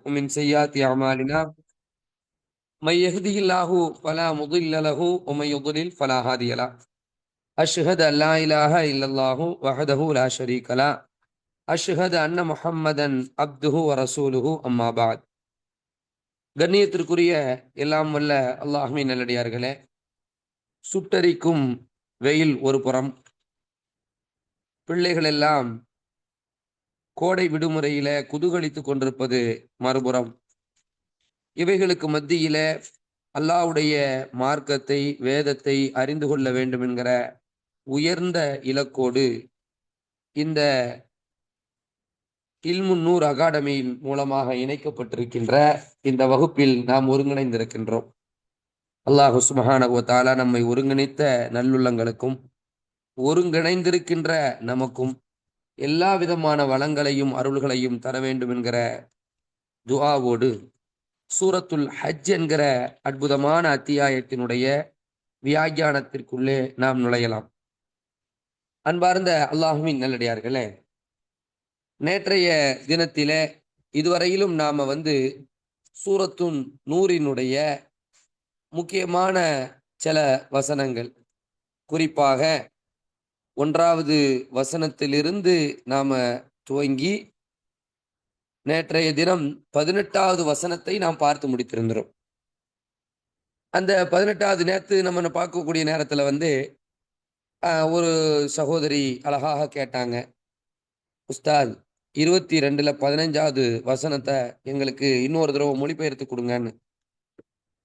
ومن سيئات أعمالنا من يهده الله فلا مضل له ومن يضلل فلا هادي له أشهد أن لا إله إلا الله وحده لا شريك له أشهد أن محمدا عبده ورسوله أما بعد கண்ணியத்திற்குரிய எல்லாம் வல்ல அல்லாஹ்வின் நல்லடியார்களே, சுட்டரிக்கும் வெயில் ஒரு புறம், பிள்ளைகள் எல்லாம் கோடை விடுமுறையில குதூகலித்துக் கொண்டிருப்பது மறுபுறம். இவைகளுக்கு மத்தியில அல்லாஹ்வுடைய மார்க்கத்தை, வேதத்தை அறிந்து கொள்ள வேண்டும் என்கிற உயர்ந்த இலக்கோடு இந்த இல்முன்-நூர் அகாடமியின் மூலமாக இணைக்கப்பட்டிருக்கின்ற இந்த வகுப்பில் நாம் ஒருங்கிணைந்திருக்கின்றோம். அல்லாஹு சுப்ஹானஹு வ தஆலா நம்மை ஒருங்கிணைத்த நல்லுள்ளங்களுக்கும் ஒருங்கிணைந்திருக்கின்ற நமக்கும் எல்லா விதமான வளங்களையும் அருள்களையும் தர வேண்டும் என்கிற துஆவோடு சூரத்துல் ஹஜ் என்கிற அற்புதமான அத்தியாயத்தினுடைய வியாக்கியானத்திற்குள்ளே நாம் நுழையலாம். அன்பார்ந்த அல்லாஹ்வின் நல்லடியார்களே, நேற்றைய தினத்திலே இதுவரையிலும் நாம சூரத்துன் நூரினுடைய முக்கியமான சில வசனங்கள், குறிப்பாக 1வது வசனத்திலிருந்து நாம துவங்கி நேற்றைய தினம் 18வது வசனத்தை நாம் பார்த்து முடித்திருந்தோம். அந்த 18வது நேரத்து நம்ம பார்க்கக்கூடிய நேரத்துல ஒரு சகோதரி அழகாக கேட்டாங்க, உஸ்தாத் 22ல 15வது வசனத்தை எங்களுக்கு இன்னொரு தடவை மொழிபெயர்த்து கொடுங்கன்னு.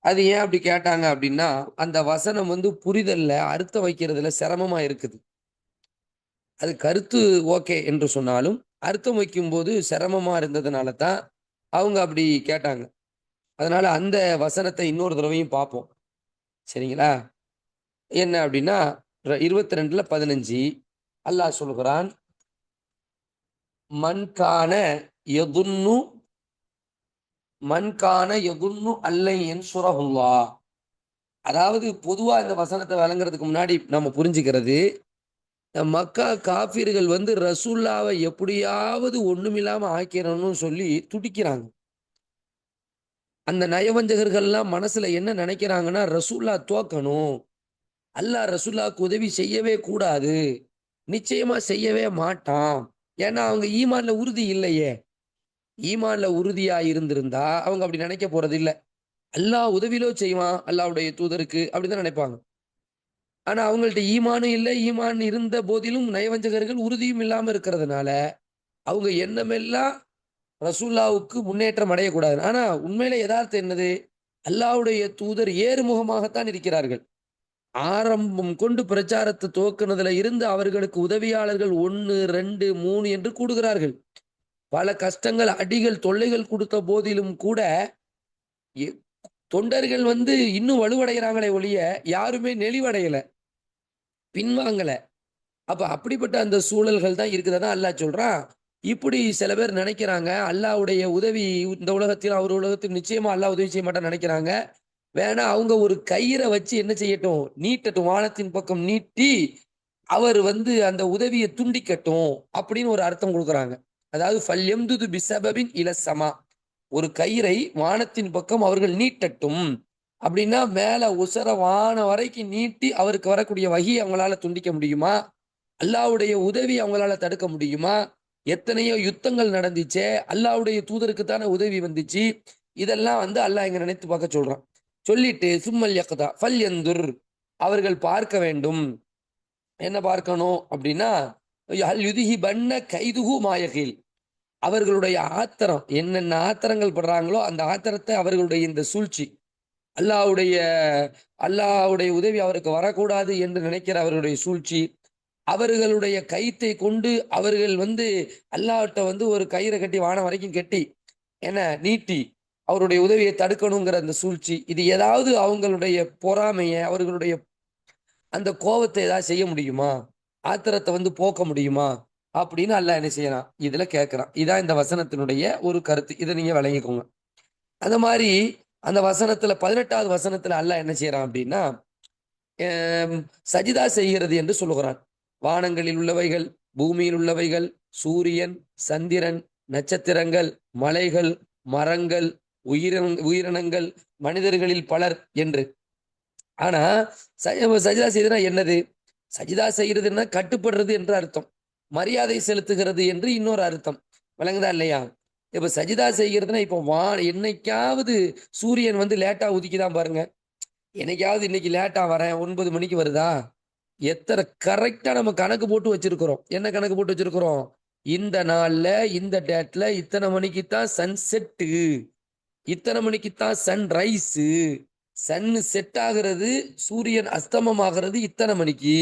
அது ஏன் அப்படி கேட்டாங்க அப்படின்னா, அந்த வசனம் புரிதல்ல, அர்த்தம் வைக்கிறதுல சிரமமா இருக்குது. அது கருத்து ஓகே என்று சொன்னாலும் அர்த்தம் வைக்கும்போது சிரமமா இருந்ததுனால தான் அவங்க அப்படி கேட்டாங்க. அதனால அந்த வசனத்தை இன்னொரு தடவையும் பார்ப்போம், சரிங்களா? என்ன அப்படின்னா 22ல 15 அல்லாஹ் சொல்கிறான், மன்கான யதுன்னு அல்லன் யன்சுரஹுல்லாஹ். அதாவது பொதுவா இந்த வசனத்தை விளங்குறதுக்கு முன்னாடி நம்ம புரிஞ்சுக்கிறது, மக்கா காஃபிர்கள் ரசூல்லாவை எப்படியாவது ஒண்ணுமில்லாம ஆக்கிறணும்னு சொல்லி துடிக்கிறாங்க. அந்த நயவஞ்சகர்கள்லாம் மனசுல என்ன நினைக்கிறாங்கன்னா, ரசூல்லா தோக்கணும், அல்லாஹ் ரசூல்லாவுக்கு உதவி செய்யவே கூடாது, நிச்சயமா செய்யவே மாட்டான். ஏன்னா அவங்க ஈமான்ல உறுதி இல்லையே. ஈமான்ல உறுதியா இருந்திருந்தா அவங்க அப்படி நினைக்க போறது இல்ல. அல்லாஹ் உதவிலோ செய்வான் அல்லாஹ்வுடைய தூதருக்கு, அப்படிதான் நினைப்பாங்க. ஆனா அவங்கள்ட்ட ஈமானும் இல்லை, ஈமான் இருந்த போதிலும் நயவஞ்சகர்கள் உறுதியும் இல்லாம இருக்கிறதுனால அவங்க எண்ணமெல்லாம் ரசூல்லாவுக்கு முன்னேற்றம் அடையக்கூடாது. ஆனா உண்மையில யதார்த்தம் என்னது? அல்லாஹ்வுடைய தூதர் ஏறுமுகமாகத்தான் இருக்கிறார்கள். ஆரம்பம் கொண்டு பிரச்சாரத்தை துவக்குனதுல இருந்து அவர்களுக்கு உதவியாளர்கள் 1, 2, 3 என்று கூடுகிறார்கள். பல கஷ்டங்கள், அடிகள், தொல்லைகள் கொடுத்த போதிலும் கூட எ- தொண்டர்கள் இன்னும் வலுவடைகிறாங்களே ஒழிய யாருமே நெளிவடையல, பின்வாங்கல. அப்ப அப்படிப்பட்ட அந்த சூழல்கள் தான் இருக்குதான் அல்லாஹ் சொல்றான். இப்படி சில பேர் நினைக்கிறாங்க, அல்லாஹ்வுடைய உதவி இந்த உலகத்தில் அவர் உலகத்தில் நிச்சயமா அல்லாஹ் உதவி செய்ய மாட்டான்னு நினைக்கிறாங்க. வேணா அவங்க ஒரு கயிறை வச்சு என்ன செய்யட்டும், நீட்டட்டும், வானத்தின் பக்கம் நீட்டி அவர் அந்த உதவியை துண்டிக்கட்டும் அப்படின்னு ஒரு அர்த்தம் கொடுக்குறாங்க. அதாவது ஃபல்யம்துது பிஸபபின் இலஸ்ஸமா, ஒரு கயிறை வானத்தின் பக்கம் அவர்கள் நீட்டட்டும் அப்படின்னா, மேல உசர வானம் வரைக்கும் நீட்டி அவருக்கு வரக்கூடிய வகியை அவங்களால துண்டிக்க முடியுமா? அல்லாஹ்வுடைய உதவி அவங்களால தடுக்க முடியுமா? எத்தனையோ யுத்தங்கள் நடந்துச்சே, அல்லாஹ்வுடைய தூதருக்கு தானே உதவி வந்துச்சு. இதெல்லாம் அல்லாஹ் இங்க நினைத்து பார்க்க சொல்றான். சொல்லிட்டு சும்மல் யக்தா ஃபல்யந்துர், அவர்கள் பார்க்க வேண்டும். என்ன பார்க்கணும் அப்படின்னா, ஹல் யுதிஹிபன்ன கைதுஹு மாயகில், அவர்களுடைய ஆத்திரம், என்னென்ன ஆத்திரங்கள் படுறாங்களோ அந்த ஆத்திரத்தை அவர்களுடைய இந்த சூழ்ச்சி, அல்லாஹ்வுடைய அல்லாஹ்வுடைய உதவி அவருக்கு வரக்கூடாது என்று நினைக்கிற அவர்களுடைய சூழ்ச்சி, அவர்களுடைய கயித்தை கொண்டு அவர்கள் அல்லாஹ்ட்ட ஒரு கயிறை கட்டி வானம் வரைக்கும் கட்டி என்ன நீட்டி அவருடைய உதவியை தடுக்கணுங்கிற அந்த சூழ்ச்சி, இது ஏதாவது அவங்களுடைய பொறாமைய, அவர்களுடைய அந்த கோபத்தை ஏதாவது செய்ய முடியுமா? ஆத்திரத்தை போக்க முடியுமா அப்படின்னு அல்லாஹ் என்ன செய்யறான், இதுல கேட்கிறான். இதான் இந்த வசனத்தினுடைய ஒரு கருத்து. இதை நீங்க விளங்கிக்கோங்க. அந்த மாதிரி அந்த வசனத்துல 18வது வசனத்துல அல்லாஹ் என்ன செய்யறான் அப்படின்னா, சஜிதா செய்கிறது என்று சொல்லுகிறான். வானங்களில் உள்ளவைகள், பூமியில் உள்ளவைகள், சூரியன், சந்திரன், நட்சத்திரங்கள், மலைகள், மரங்கள், உயிரினங்கள், மனிதர்களில் பலர் என்று. ஆனா சஜிதா செய்தனா என்னது? சஜிதா செய்யறதுன்னா கட்டுப்படுறது என்று அர்த்தம், மரியாதை செலுத்துகிறது என்று இன்னொரு அர்த்தம். விளங்குதா இல்லையா? இப்ப சஜிதா செய்கிறதுனா இப்போ என்னைக்காவது சூரியன் வந்து லேட்டா உதிக்குதான் பாருங்க. என்னைக்காவது இன்னைக்கு லேட்டா வரேன் 9 மணிக்கு வருதா? எத்தனை கரெக்டா நம்ம கணக்கு போட்டு வச்சிருக்கிறோம். என்ன கணக்கு போட்டு வச்சிருக்கிறோம்? இந்த நாள்ல இந்த டேட்ல இத்தனை மணிக்கு தான் சன் செட்டு, இத்தனை மணிக்கு தான் சன் ரைஸ். சன் செட் ஆகிறது, சூரியன் அஸ்தமம் ஆகிறது இத்தனை மணிக்கு,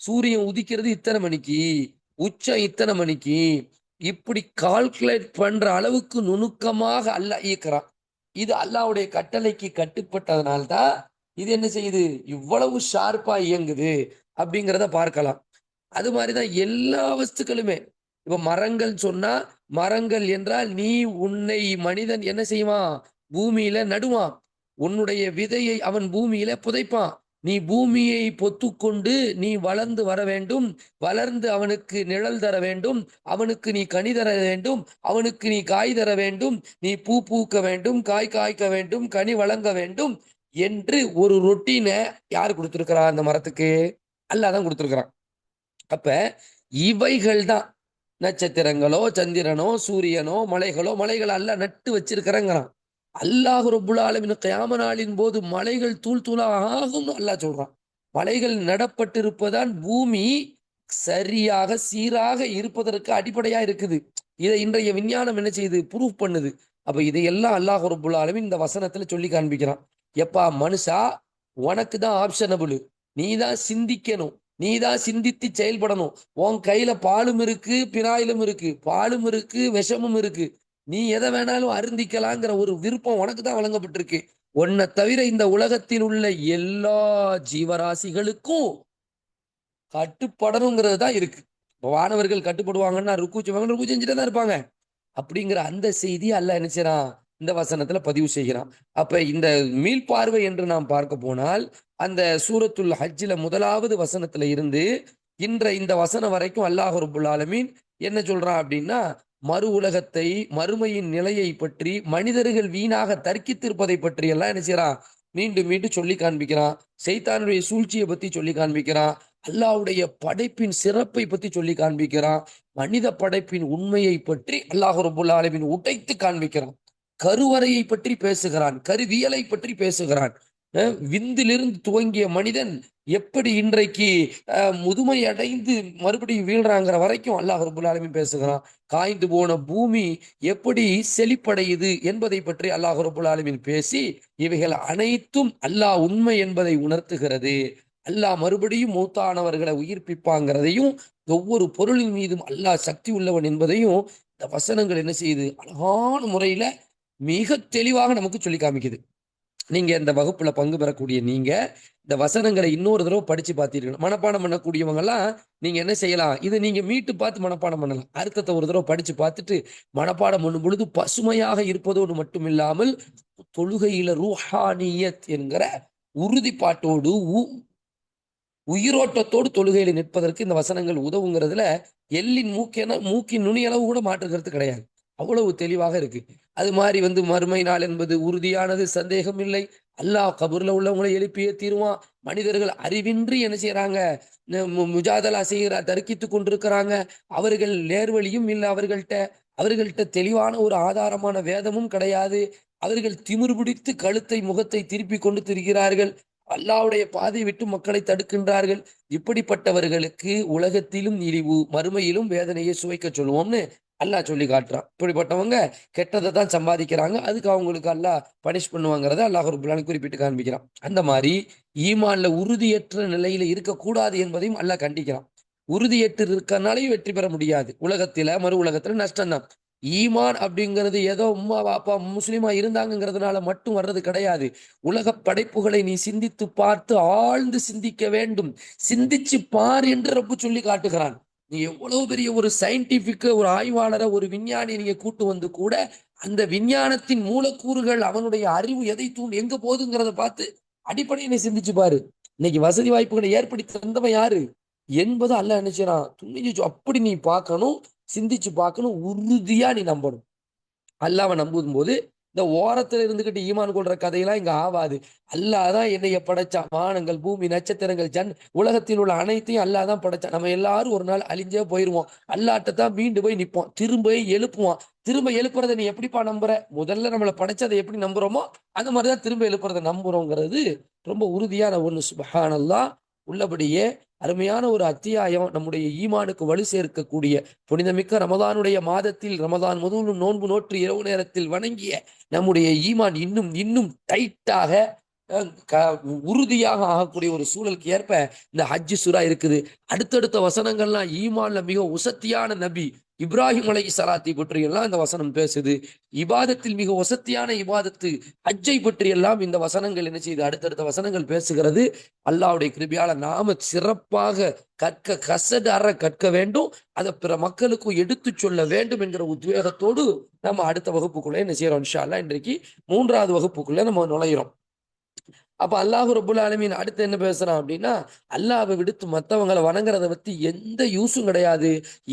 சூரியன் உதிக்கிறது இத்தனை மணிக்கு, உச்சம் இத்தனை மணிக்கு. இப்படி கால்குலேட் பண்ற அளவுக்கு நுணுக்கமாக அல்லாஹ் இயக்குறான். இது அல்லாஹ்வுடைய கட்டளைக்கு கட்டுப்பட்டதனால்தான் இது என்ன செய்யுது, இவ்வளவு ஷார்ப்பா இயங்குது அப்படிங்கிறத பார்க்கலாம். அது மாதிரிதான் எல்லா வஸ்துக்களுமே. இப்ப மரங்கள் சொன்னா, மரங்கள் என்றால் நீ உன்னை மனிதன் என்ன செய்வான்? பூமியில நடுவான். உன்னுடைய விதையை அவன் பூமியில புதைப்பான். நீ பூமியை பொத்துக்கொண்டு நீ வளர்ந்து வர வேண்டும். வளர்ந்து அவனுக்கு நிழல் தர வேண்டும். அவனுக்கு நீ கனி தர வேண்டும். அவனுக்கு நீ காய் தர வேண்டும். நீ பூ பூக்க வேண்டும், காய் காய்க்க வேண்டும், கனி வழங்க வேண்டும் என்று ஒரு ரொட்டீனை யார் கொடுத்திருக்கிறா அந்த மரத்துக்கு? அல்லாஹ் தான் கொடுத்திருக்கிறான். அப்ப இவைகள் தான் நட்சத்திரங்களோ, சந்திரனோ, சூரியனோ, மலைகளோ, மலைகள் அல்லாஹ் நட்டு வச்சிருக்கிறேங்கிறான். அல்லாஹ் ரப்புல் ஆலமீன் கியாம நாளின் போது மலைகள் தூள் தூளா ஆகும் அல்லாஹ் சொல்றான். மலைகள் நடப்பட்டிருப்பதான் பூமி சரியாக சீராக இருப்பதற்கு அடிப்படையா இருக்குது. இதை இன்றைய விஞ்ஞானம் என்ன செய்யுது? ப்ரூவ் பண்ணுது. அப்ப இதையெல்லாம் அல்லாஹ் ரப்புல் ஆலமீன் இந்த வசனத்துல சொல்லி காண்பிக்கிறான். எப்பா மனுஷா, உனக்கு தான் ஆப்ஷனபிள். நீ தான் சிந்திக்கணும், நீ தான் சிந்தித்து செயல்படணும். உன் கையில பாலும் இருக்கு, பினாயிலும் இருக்கு, பாலும் இருக்கு, விஷமும் இருக்கு. நீ எதை வேணாலும் அருந்திக்கலாங்கிற ஒரு விருப்பம் உனக்கு தான் வழங்கப்பட்டிருக்கு. உன்னை தவிர இந்த உலகத்தில் உள்ள எல்லா ஜீவராசிகளுக்கும் கட்டுப்படணுங்கிறது தான் இருக்கு. இப்ப வானவர்கள் கட்டுப்படுவாங்கன்னா ருக்கு செய்வாங்க, ருக்கு செஞ்சுட்டே தான் இருப்பாங்க. அப்படிங்கிற அந்த செய்தி அல்லாஹ் என்ன செய்றான்? இந்த வசனத்துல பதிவு செய்கிறான். அப்ப இந்த மீள்பார்வை என்று நாம் பார்க்க போனால், அந்த சூரத்துல் ஹஜ்ஜில முதலாவது வசனத்துல இருந்து இந்த வசனம் வரைக்கும் அல்லாஹ் ரப்புல் ஆலமீன் என்ன சொல்றான் அப்படின்னா, மறு உலகத்தை, மறுமையின் நிலையை பற்றி, மனிதர்கள் வீணாக தர்க்கித்திருப்பதை பற்றி எல்லாம் என்ன செய்யறான்? மீண்டும் மீண்டும் சொல்லி காண்பிக்கிறான். சைத்தானுடைய சூழ்ச்சியை பத்தி சொல்லி காண்பிக்கிறான். அல்லாஹ்வுடைய படைப்பின் சிறப்பை பத்தி சொல்லி காண்பிக்கிறான். மனித படைப்பின் உண்மையை பற்றி அல்லாஹ் ரப்புல் ஆலமீன் உடைத்து காண்பிக்கிறான். கருவறையை பற்றி பேசுகிறான், கருவியலை பற்றி பேசுகிறான். விந்திலிருந்து துவங்கிய மனிதன் எப்படி இன்றைக்கு முதுமை அடைந்து மறுபடியும் வீழ்றாங்கிற வரைக்கும் அல்லாஹ் ரப்புல் ஆலமீன் பேசுகிறான். காய்ந்து போன பூமி எப்படி செழிப்படையுது என்பதை பற்றி அல்லாஹ் ரப்புல் ஆலமீன் பேசி, இவைகள் அனைத்தும் அல்லாஹ் உண்மை என்பதை உணர்த்துகிறது. அல்லாஹ் மறுபடியும் மூத்தானவர்களை உயிர்ப்பிப்பாங்கிறதையும், ஒவ்வொரு பொருளின் மீதும் அல்லாஹ் சக்தி உள்ளவன் என்பதையும் இந்த வசனங்கள் என்ன செய்யுது? அழகான முறையில மிக தெளிவாக நமக்கு சொல்லி காமிக்குது. நீங்க இந்த வகுப்புல பங்கு பெறக்கூடிய நீங்க இந்த வசனங்களை இன்னொரு தடவை படிச்சு பார்த்தீர்கள். மனப்பாடம் பண்ணக்கூடியவங்க எல்லாம் நீங்க என்ன செய்யலாம்? இதை நீங்க மீட்டு பார்த்து மனப்பாடம் பண்ணலாம். அர்த்தத்தை ஒரு தடவை படிச்சு பார்த்துட்டு மனப்பாடம் பண்ணும் பொழுது பசுமையாக இருப்பதோடு மட்டும் இல்லாமல் தொழுகையில ரூஹானியத் என்கிற உறுதிப்பாட்டோடு உயிரோட்டத்தோடு தொழுகையில நிற்பதற்கு இந்த வசனங்கள் உதவுங்கிறதுல எள்ளின் மூக்கின் நுனியளவு கூட மாற்றுகிறது கிடையாது. அவ்வளவு தெளிவாக இருக்கு. அது மாதிரி மறுமை நாள் என்பது உறுதியானது, சந்தேகம் இல்லை. அல்லாஹ் கபூர்ல உள்ளவங்களை எழுப்பியே தீருவான். மனிதர்கள் அறிவின்றி என்ன செய்யறாங்க? முஜாதலா செய்கிற தர்க்கித்து கொண்டிருக்கிறாங்க. அவர்கள் நேர்வழியும் இல்லை. அவர்கள்ட்ட தெளிவான ஒரு ஆதாரமான வேதமும் கிடையாது. அவர்கள் திமிரு பிடித்து கழுத்தை முகத்தை திருப்பி கொண்டு திரிகிறார்கள். அல்லாஹ்வுடைய பாதை விட்டு மக்களை தடுக்கின்றார்கள். இப்படிப்பட்டவர்களுக்கு உலகத்திலும் இழிவு, மறுமையிலும் வேதனையை சுவைக்க சொல்லுவோம்னு அல்லாஹ் சொல்லி காட்டுறான். இப்படிப்பட்டவங்க கெட்டதை தான் சம்பாதிக்கிறாங்க, அதுக்கு அவங்களுக்கு அல்லாஹ் பனிஷ் பண்ணுவாங்கிறத அல்லாஹ் ரப்பல் ஆலமீன் குறிப்பிட்டு காண்பிக்கிறான். அந்த மாதிரி ஈமான்ல உறுதியற்ற நிலையில இருக்கக்கூடாது என்பதையும் அல்லாஹ் கண்டிக்கிறான். உறுதியற்று இருக்கனாலையும் வெற்றி பெற முடியாது. உலகத்தில மறு உலகத்துல நஷ்டம்தான். ஈமான் அப்படிங்கிறது ஏதோ உம்மா பாப்பா முஸ்லிமா இருந்தாங்கிறதுனால மட்டும் வர்றது கிடையாது. உலக படைப்புகளை நீ சிந்தித்து பார்த்து ஆழ்ந்து சிந்திக்க வேண்டும். சிந்திச்சு பார் என்று ரப்பு சொல்லி காட்டுகிறான். நீ எவ்வளவு பெரிய ஒரு சயின்டிபிக் ஒரு ஆய்வாளரை, ஒரு விஞ்ஞானி நீங்க கூட்டு வந்து கூட அந்த விஞ்ஞானத்தின் மூலக்கூறுகள், அவனுடைய அறிவு எதை எங்க போகுதுங்கிறத பார்த்து அடிப்படையை நீ சிந்திச்சு பாரு. இன்னைக்கு வசதி வாய்ப்புகளை ஏற்படுத்தி தந்தவன் யாரு என்பது அல்லாஹ் நினைச்சான். துணிஞ்சு அப்படி நீ பார்க்கணும், சிந்திச்சு பார்க்கணும், உறுதியா நீ நம்பணும். அல்லாஹ்வை நம்பும் போது இந்த ஓரத்துல இருந்துகிட்டு ஈமான் கொள்ற கதையெல்லாம் இங்க ஆவாது. அல்லாஹ் தான் என்னைய படைச்சான். வானங்கள், பூமி, நட்சத்திரங்கள், உலகத்தில் உள்ள அனைத்தையும் அல்லாஹ் தான் படைச்சான். நம்ம எல்லாரும் ஒரு நாள் அழிஞ்சே போயிருவோம். அல்லாஹ்ட்ட தான் மீண்டு போய் நிப்போம். திரும்ப எழுப்புவான். திரும்ப எழுப்புறதை நீ எப்படிப்பா நம்புற? முதல்ல நம்மளை படைச்சதை எப்படி நம்புறோமோ அந்த மாதிரிதான் திரும்ப எழுப்புறதை நம்புறோங்கிறது ரொம்ப உறுதியான ஒண்ணு. சுப்ஹானல்லாஹ். உள்ளபடியே அருமையான ஒரு அத்தியாயம், நம்முடைய ஈமானுக்கு வலு சேர்க்கக்கூடிய புனிதமிக்க ரமதானுடைய மாதத்தில் ரமதான் முழுவதும் நோன்பு நோற்று இரவு நேரத்தில் வணங்கிய நம்முடைய ஈமான் இன்னும் இன்னும் டைட்டாக உறுதியாக ஆகக்கூடிய ஒரு சூழலுக்கு ஏற்ப இந்த ஹஜ்ஜு சூரா இருக்குது. அடுத்தடுத்த வசனங்கள்லாம் ஈமான்ல மிக உசத்தியான நபி இப்ராஹிம் அலைஹிஸ்ஸலாத்தை பற்றி எல்லாம் இந்த வசனம் பேசுது. இபாதத்தில் மிக வசத்தியான இபாதத்து ஹஜ்ஜை பற்றி எல்லாம் இந்த வசனங்கள் என்ன செய்யுது? அடுத்தடுத்த வசனங்கள் பேசுகிறது. அல்லாஹ்வுடைய கிருபையால நாம சிறப்பாக கற்க வேண்டும். அதை பிற மக்களுக்கும் எடுத்து சொல்ல வேண்டும் என்கிற உத்வேகத்தோடு நம்ம அடுத்த வகுப்புக்குள்ள என்ன செய்யறோம்? இன்ஷா அல்லாஹ் இன்றைக்கு 3வது வகுப்புக்குள்ள நம்ம நுழையிறோம். அப்ப அல்லாஹு ரபுல் ஆலமீன் அடுத்து என்ன பேசுறான் அப்படின்னா, அல்லாஹ்வை விடுத்து மற்றவங்களை வணங்குறத பத்தி எந்த யூஸும் கிடையாது,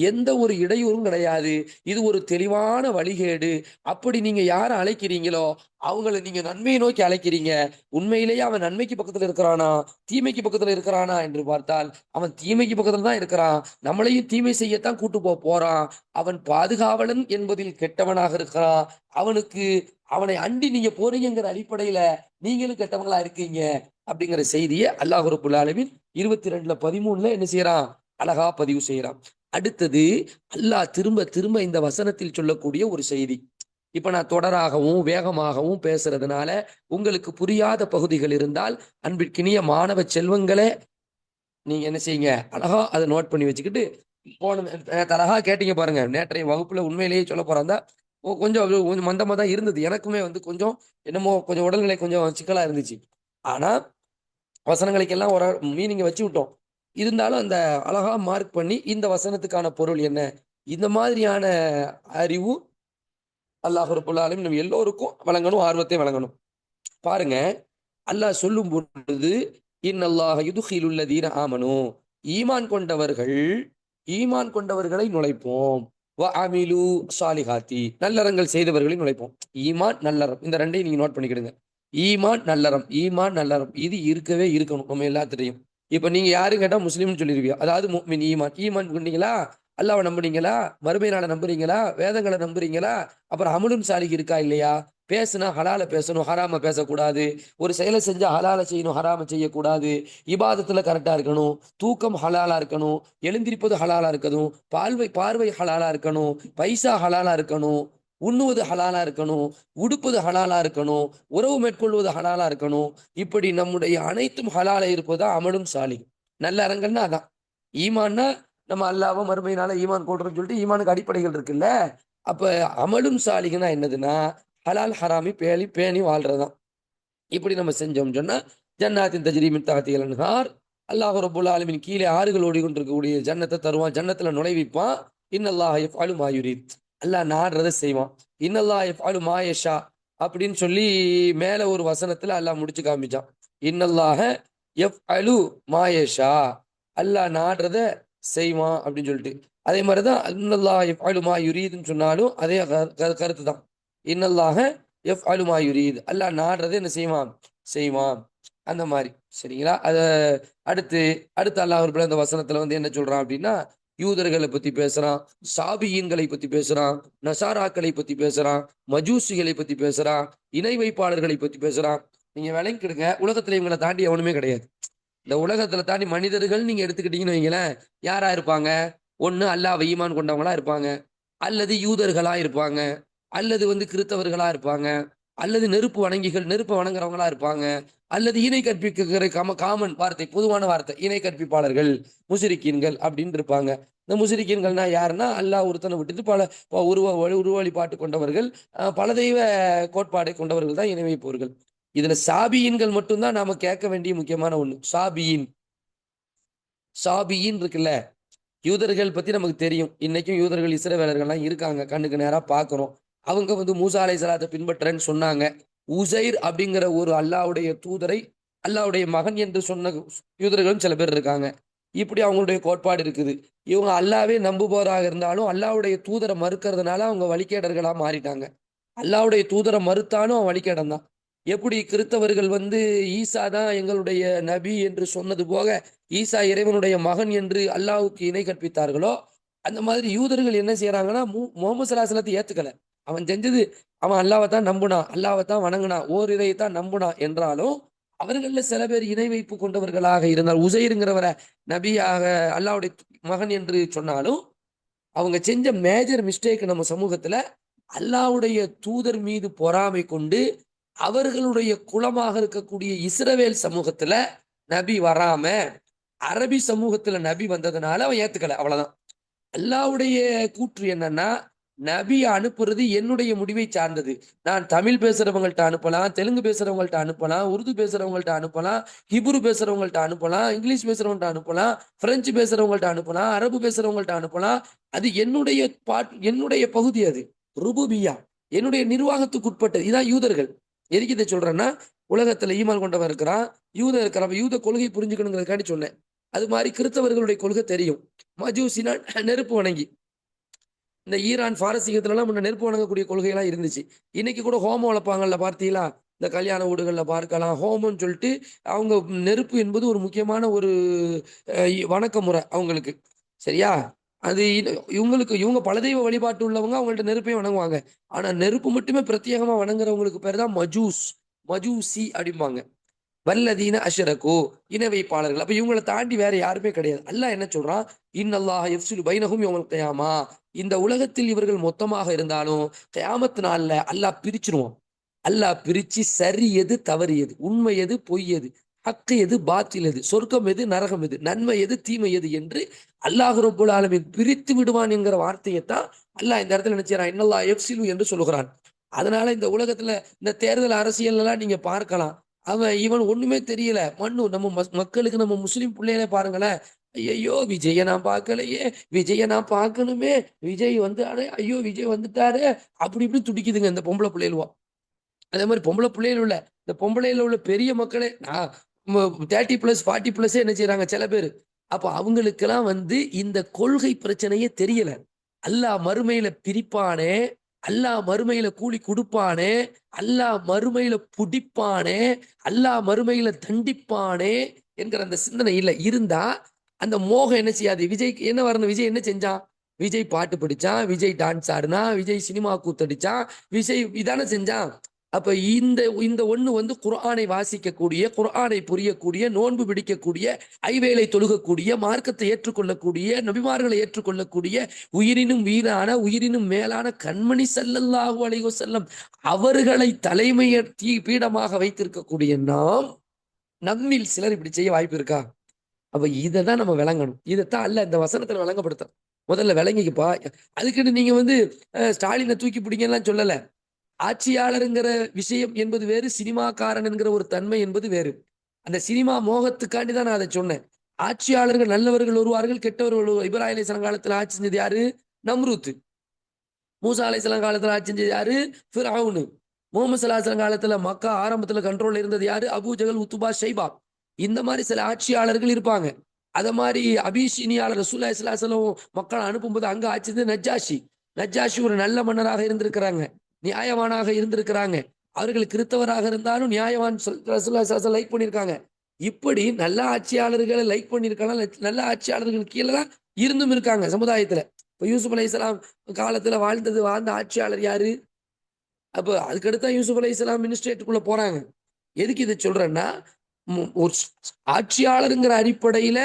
எந்த ஒரு இடையூறும் கிடையாது. இது ஒரு தெளிவான வழிகேடு. அப்படி நீங்க யாரை அழைக்கிறீங்களோ அவங்களை நீங்க நன்மையை நோக்கி அழைக்கிறீங்க. உண்மையிலேயே அவன் நன்மைக்கு பக்கத்துல இருக்கிறானா, தீமைக்கு பக்கத்துல இருக்கிறானா என்று பார்த்தால் அவன் தீமைக்கு பக்கத்துல தான் இருக்கிறான். நம்மளையும் தீமை செய்யத்தான் கூட்டு போறான். அவன் பாதுகாவலன் என்பதில் கெட்டவனாக இருக்கிறான். அவனை அண்டி நீங்க போறீங்கிற அடிப்படையில நீங்களும் கெட்டவங்களா இருக்கீங்க அப்படிங்கிற செய்தியை அல்லாஹ் ரப்பல் ஆலமீன் 22:13 என்ன செய்யறான்? அழகா பதிவு செய்யறான். அடுத்தது அல்லாஹ் திரும்ப திரும்ப இந்த வசனத்தில் சொல்லக்கூடிய ஒரு செய்தி. இப்ப நான் தொடராகவும் வேகமாகவும் பேசுறதுனால உங்களுக்கு புரியாத பகுதிகள் இருந்தால் அன்பிற்கினிய மாணவ செல்வங்களே, நீங்க என்ன செய்யுங்க? அழகா அதை நோட் பண்ணி வச்சுக்கிட்டு அழகா கேட்டீங்க பாருங்க. நேற்றைய வகுப்புல உண்மையிலேயே சொல்ல போறாந்தா கொஞ்சம் மந்தமா தான் இருந்தது. எனக்குமே கொஞ்சம் என்னமோ கொஞ்சம் உடல்நிலை கொஞ்சம் சிக்கலா இருந்துச்சு. ஆனா வசனங்களுக்கெல்லாம் ஒரு மீனிங்க வச்சு விட்டோம். இருந்தாலும் அந்த அழகா மார்க் பண்ணி இந்த வசனத்துக்கான பொருள் என்ன, இந்த மாதிரியான அறிவு அல்லாஹ் ரப்பல் ஆலமீன் நம்ம எல்லோருக்கும் வழங்கணும், ஆர்வத்தை வழங்கணும். பாருங்க, அல்லாஹ் சொல்லும் பொழுது இன்னல்லாஹ யுதுகிலுல் லதீன ஆமனு, ஈமான் கொண்டவர்கள் ஈமான் கொண்டவர்களை நுழைப்போம். வ அமிலு சாலிஹாத்தி, நல்லறங்கள் செய்தவர்களை நுழைப்போம். ஈமான் நல்லறம் இந்த ரெண்டையும் நீங்க நோட் பண்ணிக்கிடுங்க. ஈமான் நல்லறம், ஈமான் நல்லறம் இது இருக்கவே இருக்கணும் நம்ம எல்லாத்திலையும். இப்ப நீங்க யாரும் கேட்டா முஸ்லீம்னு சொல்லிருவீங்க. அதாவது முஃமின், ஈமான் ஈமான் கொண்டீங்களா, அல்லாஹ்வை நம்புறீங்களா, மறுமை நாளை நம்புறீங்களா, வேதங்களை நம்புறீங்களா, அப்புறம் அமலும் சாலிஹ் இருக்கா இல்லையா, பேசுனா ஹலால பேசணும், ஹராம பேசக்கூடாது, ஒரு செயலை செஞ்சா ஹலால செய்யணும், ஹராம செய்யக்கூடாது, இபாதத்துல கரெக்டா இருக்கணும், தூக்கம் ஹலாலா இருக்கணும், எழுந்திருப்பது ஹலாலா இருக்கணும், பார்வை ஹலாலா இருக்கணும், பைசா ஹலாலா இருக்கணும், உண்ணுவது ஹலாலா இருக்கணும், உடுப்பது ஹலாலா இருக்கணும், உறவு மேற்கொள்வது ஹலாலா இருக்கணும். இப்படி நம்முடைய அனைத்தும் ஹலாலா இருப்பதா அமலும் சாலி. நல்ல அரங்கல்னா அதான். ஈமான்னா நம்ம அல்லாஹ்வை மறுமையினால ஈமான் கொள்றோம்னு சொல்லிட்டு ஈமானுக்கு அடிப்படைகள் இருக்குல்ல. அப்ப அமலும் சாலிகனா என்னதுன்னா ஹலால் ஹராமி பேணி பேணி வாழ்றதுதான். இப்படி நம்ம செஞ்சோம் சொன்னா ஜன்னாத்தின் தஜ்ரி மின் தஹ்திஹல் அன்ஹார், அல்லாஹ் ரப்பல் ஆலமீன் கீழே ஆறுகள் ஓடிக்கொண்டிருக்கக்கூடிய ஜன்னத்தை தருவான், ஜன்னத்துல நுழைவிப்பான். இன்னல்லாஹ் யஃப்அலு மா யுரீத், அல்லாஹ் நாடுறதை செய்வான். இன்னல்லாஹ் யஃப்அலு மா யஷா அப்படின்னு சொல்லி மேல ஒரு வசனத்துல அல்லாஹ் முடிச்சு காமிச்சான். இன்னல்லாஹ யஃப்அலு மா யஷா, அல்லாஹ் நாடுறத செய்வான் அப்படின்னு சொல்லிட்டு. அதே மாதிரிதான் இன்னல்லாஹ் யஃப்அலு மா யுரீதுன்னு சொன்னாலும் அதே கருத்து தான். இன்னல்லாஹ யஃப்அலு மா யுரீத், அல்லாஹ் நாடுறதை என்ன செய்வான்? செய்வான். அந்த மாதிரி சரிங்களா? அடுத்து அடுத்து அல்லாஹ் அந்த வசனத்துல என்ன சொல்றான் அப்படின்னா, யூதர்களை பத்தி பேசுறான், சாபியீன்களை பத்தி பேசுறான், நசாராக்களை பத்தி பேசுறான், மஜூசிகளை பத்தி பேசுறான், இணை வைப்பாளர்களை பத்தி பேசுறான். நீங்க விளங்கிடுங்க, உலகத்துல இவங்களை தாண்டி எவனுமே கிடையாது. இந்த உலகத்துல தாண்டி மனிதர்கள் நீங்க எடுத்துக்கிட்டீங்கன்னு வைங்களேன், யாரா இருப்பாங்க? ஒண்ணு அல்லாஹ்வை ஈமான் கொண்டவங்களா இருப்பாங்க, அல்லது யூதர்களா இருப்பாங்க, அல்லது கிறித்தவர்களா இருப்பாங்க, அல்லது நெருப்பை வணங்குறவங்களா இருப்பாங்க, அல்லது இணை கற்பிக்கிற காமன் வார்த்தை, பொதுவான வார்த்தை இணை கற்பிப்பாளர்கள், முஸ்ரிக்கீன்கள் அப்படின்னு இருப்பாங்க. இந்த முஸ்ரிக்கீன்கள்னா யாருன்னா அல்லாஹ் ஒருத்தனை விட்டுட்டு பல உருவ வழிபாட்டு கொண்டவர்கள், பல தெய்வ கோட்பாடை கொண்டவர்கள் தான் இணை வைப்பவர்கள். இதுல சாபியீன்கள் மட்டும்தான் நாம கேட்க வேண்டிய முக்கியமான ஒண்ணு. சாபியின் இருக்குல்ல, யூதர்கள் பத்தி நமக்கு தெரியும். இன்னைக்கும் யூதர்கள் இஸ்ரவேலர்கள்லாம் இருக்காங்க, கண்ணுக்கு நேரா பாக்குறோம். அவங்க மூசா அலைஹிஸ்ஸலாத்தை பின்பற்றேன்னு சொன்னாங்க. உசைர் அப்படிங்கிற ஒரு அல்லாஹ்வுடைய தூதரை அல்லாஹ்வுடைய மகன் என்று சொன்ன யூதர்களும் சில பேர் இருக்காங்க. இப்படி அவங்களுடைய கோட்பாடு இருக்குது. இவங்க அல்லாவே நம்புபவராக இருந்தாலும் அல்லாஹ்வுடைய தூதரை மறுக்கிறதுனால அவங்க வழிகேடர்களா மாறிட்டாங்க. அல்லாஹ்வுடைய தூதரை மறுத்தாலும் அவன் வழிகேடன் தான். எப்படி கிறித்தவர்கள் வந்து ஈசா தான் எங்களுடைய நபி என்று சொன்னது போக ஈசா இறைவனுடைய மகன் என்று அல்லாஹ்வுக்கு இணை கற்பித்தார்களோ, அந்த மாதிரி யூதர்கள் என்ன செய்றாங்கன்னா, முகமது ஸல்லல்லாஹு அலைஹி வஸல்லத்தை ஏத்துக்கல. அவன் செஞ்சது, அவன் அல்லாஹ்வை தான் நம்புனான், அல்லாஹ்வை தான் வணங்குனான், ஓரிரையை தான் நம்புனான் என்றாலும், அவர்கள்ல சில பேர் இணை வைப்பு கொண்டவர்களாக இருந்தால், உசைருங்கிறவரை நபியாக அல்லாஹ்வுடைய மகன் என்று சொன்னாலும், அவங்க செஞ்ச மேஜர் மிஸ்டேக் நம்ம சமூகத்துல, அல்லாஹ்வுடைய தூதர் மீது பொறாமை கொண்டு, அவர்களுடைய குலமாக இருக்கக்கூடிய இஸ்ரவேல் சமூகத்துல நபி வராம, அரபி சமூகத்துல நபி வந்ததுனால அவன் ஏத்துக்கல. அவ்வளவுதான். அல்லாஹ்வுடைய கூற்று என்னன்னா, நபிய அனுப்புறது என்னுடைய முடிவை சார்ந்தது. நான் தமிழ் பேசுறவங்கள்ட்ட அனுப்பலாம், தெலுங்கு பேசுறவங்கள்ட்ட அனுப்பலாம், உருது பேசுறவங்கள்ட்ட அனுப்பலாம், ஹிப்ரு பேசுறவங்கள்ட்ட அனுப்பலாம், இங்கிலீஷ் பேசுறவங்கள்ட்ட அனுப்பலாம், பிரெஞ்சு பேசுறவங்கள்ட்ட அனுப்பலாம், அரபு பேசுறவங்கள்ட்ட அனுப்பலாம். அது என்னுடைய என்னுடைய பகுதி அது. ருபூபிய்யா. என்னுடைய நிர்வாகத்துக்கு உட்பட்டது. இதான் யூதர்கள். எதுக்கு இதை சொல்றேன்னா, உலகத்துல ஈமான் கொண்டவன் இருக்கிறான், யூதன் இருக்கிறான். அப்ப யூத கொள்கை புரிஞ்சுக்கணுங்கிறதுக்காண்டி சொன்னேன். அது மாதிரி கிறிஸ்தவர்களுடைய கொள்கை தெரியும். மஜூசினா நெருப்பு வணங்கி. இந்த ஈரான் பாரசீகத்துலலாம் முன்ன நெருப்பு வணங்கக்கூடிய கொள்கையெல்லாம் இருந்துச்சு. இன்னைக்கு கூட ஹோமம் வளர்ப்பாங்கல்ல, பார்த்தீங்களா? இந்த கல்யாண வீடுகள்ல பார்க்கலாம். ஹோமம்னு சொல்லிட்டு அவங்க நெருப்பு என்பது ஒரு முக்கியமான ஒரு வணக்க முறை அவங்களுக்கு. சரியா? அது இவங்களுக்கு இவங்க பலதெய்வ வழிபாட்டு உள்ளவங்க அவங்கள்ட்ட நெருப்பையும் வணங்குவாங்க. ஆனா நெருப்பு மட்டுமே பிரத்யேகமா வணங்குறவங்களுக்கு பேர் தான் மஜூஸ், மஜூசி அப்படிம்பாங்க. வல்லதீன அஷ்ரகு, இணை வைப்பாளர்கள். அப்ப இவங்களை தாண்டி வேற யாருமே கிடையாது. அல்லாஹ் என்ன சொல்றான்? இன்னல்லாஹ யஃப்ஸிலு பைனஹும் யௌமல் கியாமா. இந்த உலகத்தில் இவர்கள் மொத்தமாக இருந்தாலும் கியாமத் நாள்ல அல்லாஹ் பிரிச்சிருவான். அல்லாஹ் பிரிச்சு சரி எது தவறு எது, உண்மை எது பொய் எது, ஹக்கு எது பாத்தில் எது, சொர்க்கம் எது நரகம் எது, நன்மை எது தீமை எது என்று அல்லாஹ் ரப்பல் ஆலமீன் பிரித்து விடுவான் என்கிற வார்த்தையைத்தான் அல்லாஹ் இந்த இடத்துல நினைச்சான் இன்னல்லாஹ் யஃப்ஸிலு என்று சொல்லுகிறான். அதனால இந்த உலகத்துல இந்த தேர்தல் அரசியல் எல்லாம் நீங்க பார்க்கலாம். அவன் இவன் ஒண்ணுமே தெரியல. நம்ம மக்களுக்கு நம்ம முஸ்லிம் பிள்ளைகளே பாருங்களேன். ஐயோ விஜய நான் பார்க்கலையே, விஜய நான் பார்க்கணுமே, விஜய் வந்தாரு, ஐயோ விஜய் வந்துட்டாரு, அப்படி இப்படி துடிக்குதுங்க இந்த பொம்பளை பிள்ளைகளுவா. அதே மாதிரி பொம்பளை பிள்ளைகள் உள்ள இந்த பொம்பளையில உள்ள பெரிய மக்களே 30+ 40+ என்ன செய்யறாங்க சில பேர். அப்ப அவங்களுக்கெல்லாம் வந்து இந்த கொள்கை பிரச்சனையே தெரியல. அல்லாஹ் மறுமையில பிரிப்பானே, அல்லாஹ் மறுமையில கூலி கொடுப்பானே, அல்லாஹ் மறுமையில புடிப்பானே, அல்லாஹ் மறுமையில தண்டிப்பானே என்கிற அந்த சிந்தனை இல்ல. இருந்தா அந்த மோகம் என்ன செய்யாது? விஜய்க்கு என்ன வரணும்? விஜய் என்ன செஞ்சான்? விஜய் பாட்டு படிச்சான், விஜய் டான்ஸ் ஆடுனா, விஜய் சினிமா கூத்தடிச்சான், விஜய் இதானே செஞ்சான். அப்ப இந்த இந்த ஒண்ணு வந்து குர்ஆனை வாசிக்கக்கூடிய, குர்ஆனை புரியக்கூடிய, நோன்பு பிடிக்கக்கூடிய, ஐவேளை தொழுகக்கூடிய, மார்க்கத்தை ஏற்றுக்கொள்ளக்கூடிய, நபிமார்களை ஏற்றுக்கொள்ளக்கூடிய, உயிரினும் வீரான, உயிரினும் மேலான கண்மணி ஸல்லல்லாஹு அலைஹி வஸல்லம் அவர்களை தலைமை பீடமாக வைத்திருக்கக்கூடிய நாம், நம்மில் சிலர் இப்படி செய்ய வாய்ப்பு இருக்கா? அப்ப இததான் நம்ம விளங்கணும். இதைத்தான் அல்ல இந்த வசனத்துல விளங்கப்படுத்த. முதல்ல விளங்கிக்கப்பா. அதுக்குன்னு நீங்க வந்து ஸ்டாலினை தூக்கி பிடிங்கலாம் சொல்லல. ஆட்சியாளருங்கிற விஷயம் என்பது வேறு, சினிமாக்காரன் என்கிற ஒரு தன்மை என்பது வேறு. அந்த சினிமா மோகத்துக்காண்டி தான் நான் அதை சொன்னேன். ஆட்சியாளர்கள் நல்லவர்கள் வருவார்கள், கெட்டவர்கள் வருவார்கள். இப்ராஹிம் அலைஹிஸ்ஸலாம் காலத்துல ஆட்சி செஞ்சது யாரு? நம்ரூத். மூசா அலைஹிஸ்ஸலாம் காலத்துல ஆட்சி செஞ்சது யாரு? ஃபிர்அவுன். முகமது ஸல்லல்லாஹு அலைஹி வஸல்லம் காலத்துல மக்கா ஆரம்பத்துல கண்ட்ரோல்ல இருந்தது யாரு? அபூ ஜஹல், உத்பா, ஷைபா. இந்த மாதிரி சில ஆட்சியாளர்கள் இருப்பாங்க. அத மாதிரி அபிஷினியாளர் ரசூலுல்லாஹி ஸல்லல்லாஹு அலைஹி வஸல்லம் மக்களை அனுப்பும்போது அங்க ஆட்சி செஞ்சது நஜ்ஜாஷி. நஜ்ஜாஷி ஒரு நல்ல மன்னராக இருந்திருக்கிறாங்க, நியாயவானாக இருந்திருக்கிறாங்க. அவர்கள் கிறிஸ்தவராக இருந்தாலும் நியாயவான் ரசூலுல்லாஹி லைக் பண்ணியிருக்காங்க. இப்படி நல்ல ஆட்சியாளர்களை லைக் பண்ணியிருக்கலாம். நல்ல ஆட்சியாளர்கள் கீழே தான் இருந்தும் இருக்காங்க சமுதாயத்துல. இப்ப யூசுப் அலைஹிஸ்ஸலாம் காலத்துல வாழ்ந்த ஆட்சியாளர் யாரு? அப்ப அதுக்கடுத்து யூசுப் அலைஹிஸ்ஸலாம் மினிஸ்ட்ரேட்டுக்குள்ள போறாங்க. எதுக்கு இதை சொல்றேன்னா, ஒரு ஆட்சியாளருங்கிற அடிப்படையில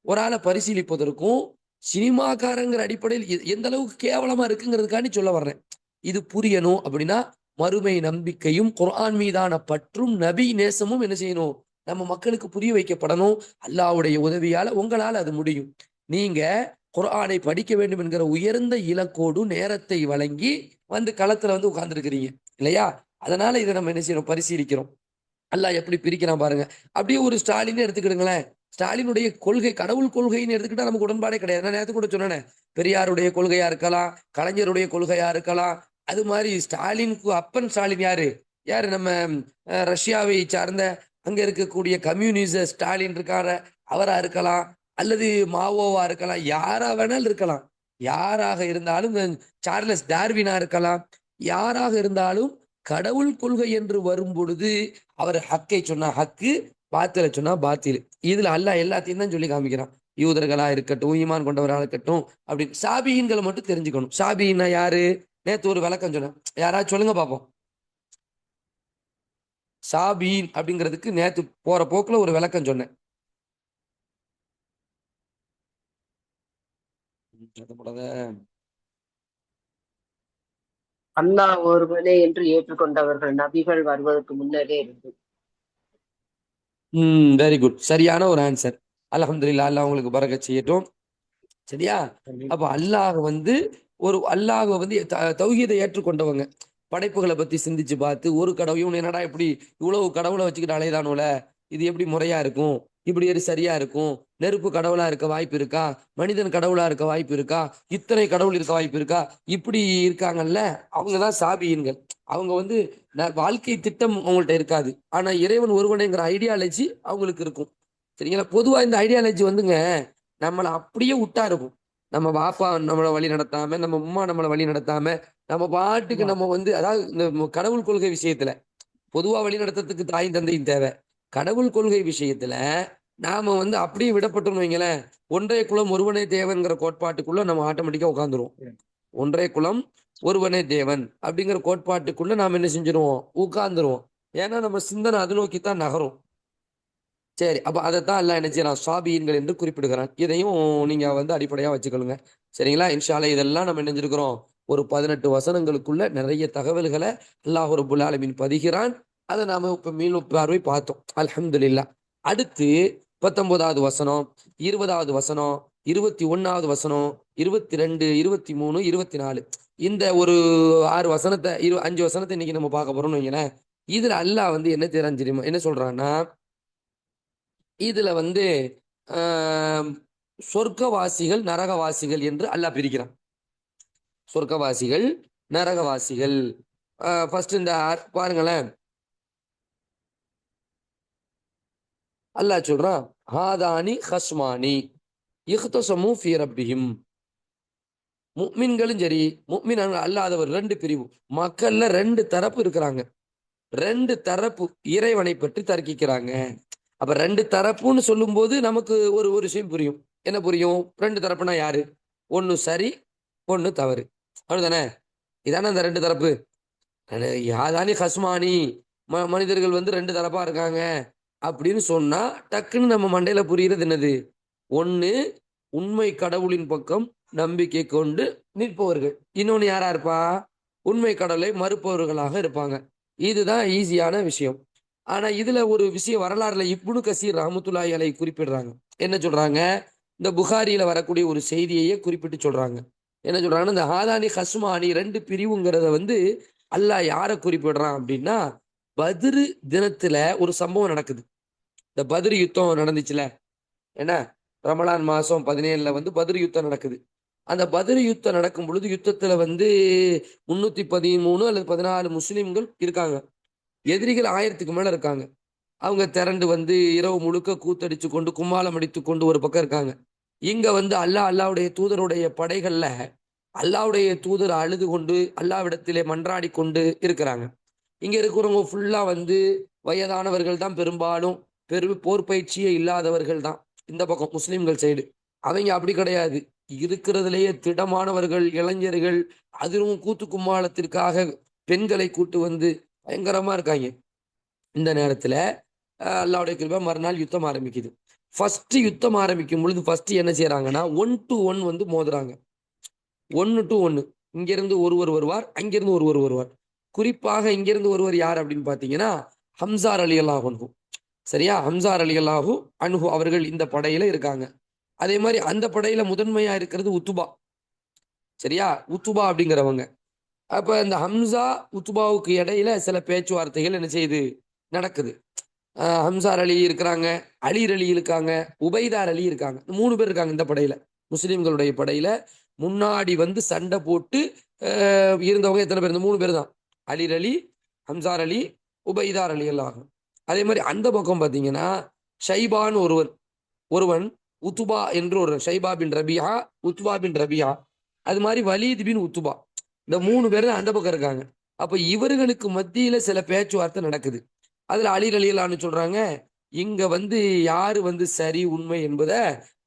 ஒரு ஆளை பரிசீலிப்பதற்கும், சினிமாக்காரங்கிற அடிப்படையில் எந்த அளவுக்கு கேவலமா இருக்குங்கிறதுக்காண்டி சொல்ல வர்றேன். இது புரியணும் அப்படின்னா, மறுமை நம்பிக்கையும் குர்ஆன் மீதான பற்றும் நபி நேசமும் என்ன செய்யணும்? நம்ம மக்களுக்கு புரிய வைக்கப்படணும். அல்லாஹ்வுடைய உதவியால உங்களால அது முடியும். நீங்க குர்ஆனை படிக்க வேண்டும் என்கிற உயர்ந்த இலக்கோடு நேரத்தை வழங்கி வந்து களத்துல வந்து உட்கார்ந்துருக்கிறீங்க இல்லையா? அதனால இதை நம்ம என்ன செய்யணும்? பரிசீலிக்கிறோம். அல்லாஹ் எப்படி பிரிக்கிறான் பாருங்க. அப்படியே ஒரு ஸ்டாலின் எடுத்துக்கிடுங்களேன். ஸ்டாலினுடைய கொள்கை கடவுள் கொள்கைன்னு எடுத்துக்கிட்டா நமக்கு உடன்பாடே கிடையாது. நான் நேத்து கூட சொன்னேனே, பெரியாருடைய கொள்கையா இருக்கலாம், கலைஞருடைய கொள்கையா இருக்கலாம். அது மாதிரி ஸ்டாலினுக்கு அப்பன் ஸ்டாலின் யாரு? யாரு? நம்ம ரஷ்யாவை சார்ந்த அங்க இருக்கக்கூடிய கம்யூனிச ஸ்டாலின் இருக்கார, அவரா இருக்கலாம், அல்லது மாவோவா இருக்கலாம், யாரா வேணாலும் இருக்கலாம். யாராக இருந்தாலும் சார்லஸ் டார்வினா இருக்கலாம். யாராக இருந்தாலும் கடவுள் கொள்கை என்று வரும் பொழுது அவர் ஹக்கை சொன்னா ஹக்கு, பாத்தில சொன்னா பாத்தில். இதுல அல்லாஹ் எல்லாத்தையும் தான் சொல்லி காமிக்கிறான். யூதர்களா இருக்கட்டும், ஈமான் கொண்டவராக இருக்கட்டும் அப்படின்னு. சாபியின்களை மட்டும் தெரிஞ்சுக்கணும். சாபின்னா யாரு? நேத்து ஒரு விளக்கம் சொன்னேன், யாராவது சொல்லுங்க பார்ப்போம். சாபீன் அப்படிங்கிறதுக்கு நேத்து போற போக்குல ஒரு விளக்கம் சொன்னேன். அல்லாஹ் ஒருவனே என்று ஏற்றுக்கொண்டவர்கள் நபிகள் வருவதற்கு முன்னரே இருந்து. வெரி குட், சரியான ஒரு ஆன்சர். அல்ஹம்துலில்லாஹ், அல்லாஹ் உங்களுக்கு பரக்கத் செய்யட்டும். சரியா? அப்ப அல்லாஹ் வந்து அல்லாஹ் வந்து தௌஹீதை ஏற்றுக்கொண்டவங்க. படைப்புகளை பத்தி சிந்திச்சு பார்த்து ஒரு கடவுள், இவன் என்னடா இப்படி இவ்வளவு கடவுளை வச்சுக்கிட்டு அலையதானோல, இது எப்படி முறையா இருக்கும், இப்படி எது சரியா இருக்கும், நெருப்பு கடவுளா இருக்க வாய்ப்பு இருக்கா, மனிதன் கடவுளா இருக்க வாய்ப்பு இருக்கா, இத்தனை கடவுள் இருக்க வாய்ப்பு இருக்கா, இப்படி இருக்காங்கல்ல, அவங்கதான் சாபியன்கள். அவங்க வந்து வாழ்க்கை திட்டம் அவங்கள்ட்ட இருக்காது, ஆனா இறைவன் ஒருவனைங்கிற ஐடியாலஜி அவங்களுக்கு இருக்கும். சரிங்களா? பொதுவா இந்த ஐடியாலஜி வந்துங்க நம்மளை அப்படியே விட்டா இருக்கும். நம்ம பாப்பா நம்மளை வழி நடத்தாம, நம்ம உம்மா நம்மளை வழி நடத்தாம, நம்ம பாட்டுக்கு நம்ம வந்து, அதாவது இந்த கடவுள் கொள்கை விஷயத்துல பொதுவா வழி நடத்துறதுக்கு தாயும் தந்தையும் தேவை. கடவுள் கொள்கை விஷயத்துல நாம வந்து அப்படியே விடப்பட்டோம்னு வைங்களேன், ஒன்றே குலம் ஒருவனே தேவன்கிற கோட்பாட்டுக்குள்ள நம்ம ஆட்டோமேட்டிக்கா உட்காந்துருவோம். ஒன்றே குலம் ஒருவனே தேவன் அப்படிங்கிற கோட்பாட்டுக்குள்ள நாம என்ன செஞ்சிருவோம்? உட்கார்ந்துருவோம். ஏன்னா நம்ம சிந்தனை அது நோக்கித்தான் நகரும். சரி, அப்ப அதைத்தான் எல்லாம் என்ன செய்யறான்? சாபியன்கள் என்று குறிப்பிடுகிறான். இதையும் நீங்க வந்து அடிப்படையா வச்சுக்கொள்ளுங்க. சரிங்களா? இன்ஷா அல்லாஹ் இதெல்லாம் நம்ம நினைஞ்சிருக்கிறோம். ஒரு 18 வசனங்களுக்குள்ள நிறைய தகவல்களை அல்லாஹ் ரப்புல் ஆலமீன் பதிகிறான். அதை நாம இப்ப மீண்டும் பார்வை பார்த்தோம். அல்ஹம்துலில்லாஹ். அடுத்து 19வது வசனம், 20வது வசனம், 21வது வசனம், 22, 23, 24, இந்த ஒரு 6 வசனத்தை 5 வசனத்தை இன்னைக்கு நம்ம பார்க்க போறோம்னு வைங்களேன். இதுல அல்லாஹ் வந்து என்ன தெரியுமா என்ன சொல்றான்னா, இதுல வந்து சொர்க்கவாசிகள் நரகவாசிகள் என்று அல்லாஹ் பிரிக்கிறான். சொர்க்கவாசிகள் நரகவாசிகள். ஃபர்ஸ்ட் இந்த பாருங்களேன், அல்லாஹ் சொல்றான், ஹாதானி ஹஸ்மானி இஹ்தஸமு ஃபீ ரப்பிஹிம். முஃமின்களும் சரி முஃமின் அல்லாதவர் ரெண்டு பிரிவு மக்கள்ல ரெண்டு தரப்பு இருக்கிறாங்க. ரெண்டு தரப்பு இறைவனை பற்றி தர்க்கிக்கிறாங்க. அப்ப ரெண்டு தரப்புன்னு சொல்லும் போது நமக்கு ஒரு விஷயம் புரியும். என்ன புரியும்? ரெண்டு தரப்புனா யாரு? ஒன்னு சரி, ஒன்னு தவறு. அப்படிதானே? இதானே அந்த ரெண்டு தரப்பு. யாதானி ஹஸ்மானி, மனிதர்கள் வந்து ரெண்டு தரப்பா இருக்காங்க அப்படின்னு சொன்னா டக்குன்னு நம்ம மண்டையில புரியுறது என்னது? ஒன்னு உண்மை கடவுளின் பக்கம் நம்பிக்கை கொண்டு நிற்பவர்கள், இன்னொன்னு யாரா இருப்பா? உண்மை கடவுளை மறுப்பவர்களாக இருப்பாங்க. இதுதான் ஈஸியான விஷயம். ஆனா இதுல ஒரு விஷயம் வரலாறுல இப்னு கசீர் ரஹ்மத்துல்லாஹி அலைஹி குறிப்பிடுறாங்க. என்ன சொல்றாங்க? இந்த புகாரியில வரக்கூடிய ஒரு செய்தியையே குறிப்பிட்டு சொல்றாங்க. என்ன சொல்றாங்கன்னா, இந்த ஹாதானி ஹஸ்மானி ரெண்டு பிரிவுங்கிறத வந்து அல்லாஹ் யாரை குறிப்பிடுறான் அப்படின்னா, பத்ரு தினத்துல ஒரு சம்பவம் நடக்குது. இந்த பத்ரு யுத்தம் நடந்துச்சுல, என்ன, ரமலான் மாசம் 17ல வந்து பத்ரு யுத்தம் நடக்குது. அந்த பத்ரு யுத்தம் நடக்கும் பொழுது யுத்தத்துல வந்து 313 அல்லது 14 முஸ்லிம்கள் இருக்காங்க. எதிரிகள் 1000க்கு மேல இருக்காங்க. அவங்க திரண்டு வந்து இரவு முழுக்க கூத்தடிச்சு கொண்டு கும்மாளம் அடித்து கொண்டு ஒரு பக்கம் இருக்காங்க. இங்க வந்து அல்லாஹ்வுடைய தூதருடைய படைகள்ல அல்லாஹ்வுடைய தூதர் அழுது கொண்டு அல்லாஹ்விடத்திலே மன்றாடி கொண்டு இருக்கிறாங்க. இங்க இருக்கிறவங்க ஃபுல்லா வந்து வயதானவர்கள் தான், பெரும்பாலும் போர் பயிற்சியே இல்லாதவர்கள் தான் இந்த பக்கம் முஸ்லிம்கள் சைடு. அவங்க அப்படி கிடையாது, இருக்கிறதுலேயே திடமானவர்கள், இளைஞர்கள், அதுவும் கூத்து கும்மாளத்திற்காக பெண்களை கூட்டு வந்து பயங்கரமா இருக்காங்க. இந்த நேரத்துல அல்லாஹ்வுடைய கிருபை மறுநாள் யுத்தம் ஆரம்பிக்குது. ஃபர்ஸ்ட் யுத்தம் ஆரம்பிக்கும் பொழுது ஃபர்ஸ்ட் என்ன செய்யறாங்கன்னா, 1 to 1 வந்து மோதுறாங்க. 1 to 1. இங்கிருந்து ஒருவர் வருவார், அங்கிருந்து ஒருவர் வருவார். குறிப்பாக இங்கிருந்து ஒருவர் யார் அப்படின்னு பாத்தீங்கன்னா, ஹம்சார் ரலியல்லாஹு அன்ஹு. சரியா? ஹம்சார் ரலியல்லாஹு அன்ஹு அவர்கள் இந்த படையில இருக்காங்க. அதே மாதிரி அந்த படையில முதன்மையா இருக்கிறது உத்துபா. சரியா? உத்துபா அப்படிங்கிறவங்க. அப்ப இந்த ஹம்சா உத்துபாவுக்கு இடையில சில பேச்சுவார்த்தைகள் என்ன செய்யுது? நடக்குது. ஹம்சார் அலி இருக்கிறாங்க, அலீர் அலி இருக்காங்க, உபைதார் அலி இருக்காங்க. 3 பேர் இருக்காங்க இந்த படையில. முஸ்லிம்களுடைய படையில முன்னாடி வந்து சண்டை போட்டு இருந்தவங்க எத்தனை பேர்? இந்த 3 பேர் தான். அலீர் அலி, ஹம்சார் அலி, உபைதார் அலி எல்லாம். அதே மாதிரி அந்த பக்கம் பார்த்தீங்கன்னா ஷைபான் ஒருவன், உத்துபா என்று ஒரு ஷைபா பின் ரபியா, உத்துபா பின் ரபியா, அது மாதிரி வலீத் பின் உத்துபா. இந்த 3 பேர் அந்த பக்கம் இருக்காங்க. அப்ப இவர்களுக்கு மத்தியில சில பேச்சுவார்த்தை நடக்குது. அதுல அலி ரலியல்லாஹு சொல்றாங்க, இங்க வந்து யாரு வந்து சரி உண்மை என்பதை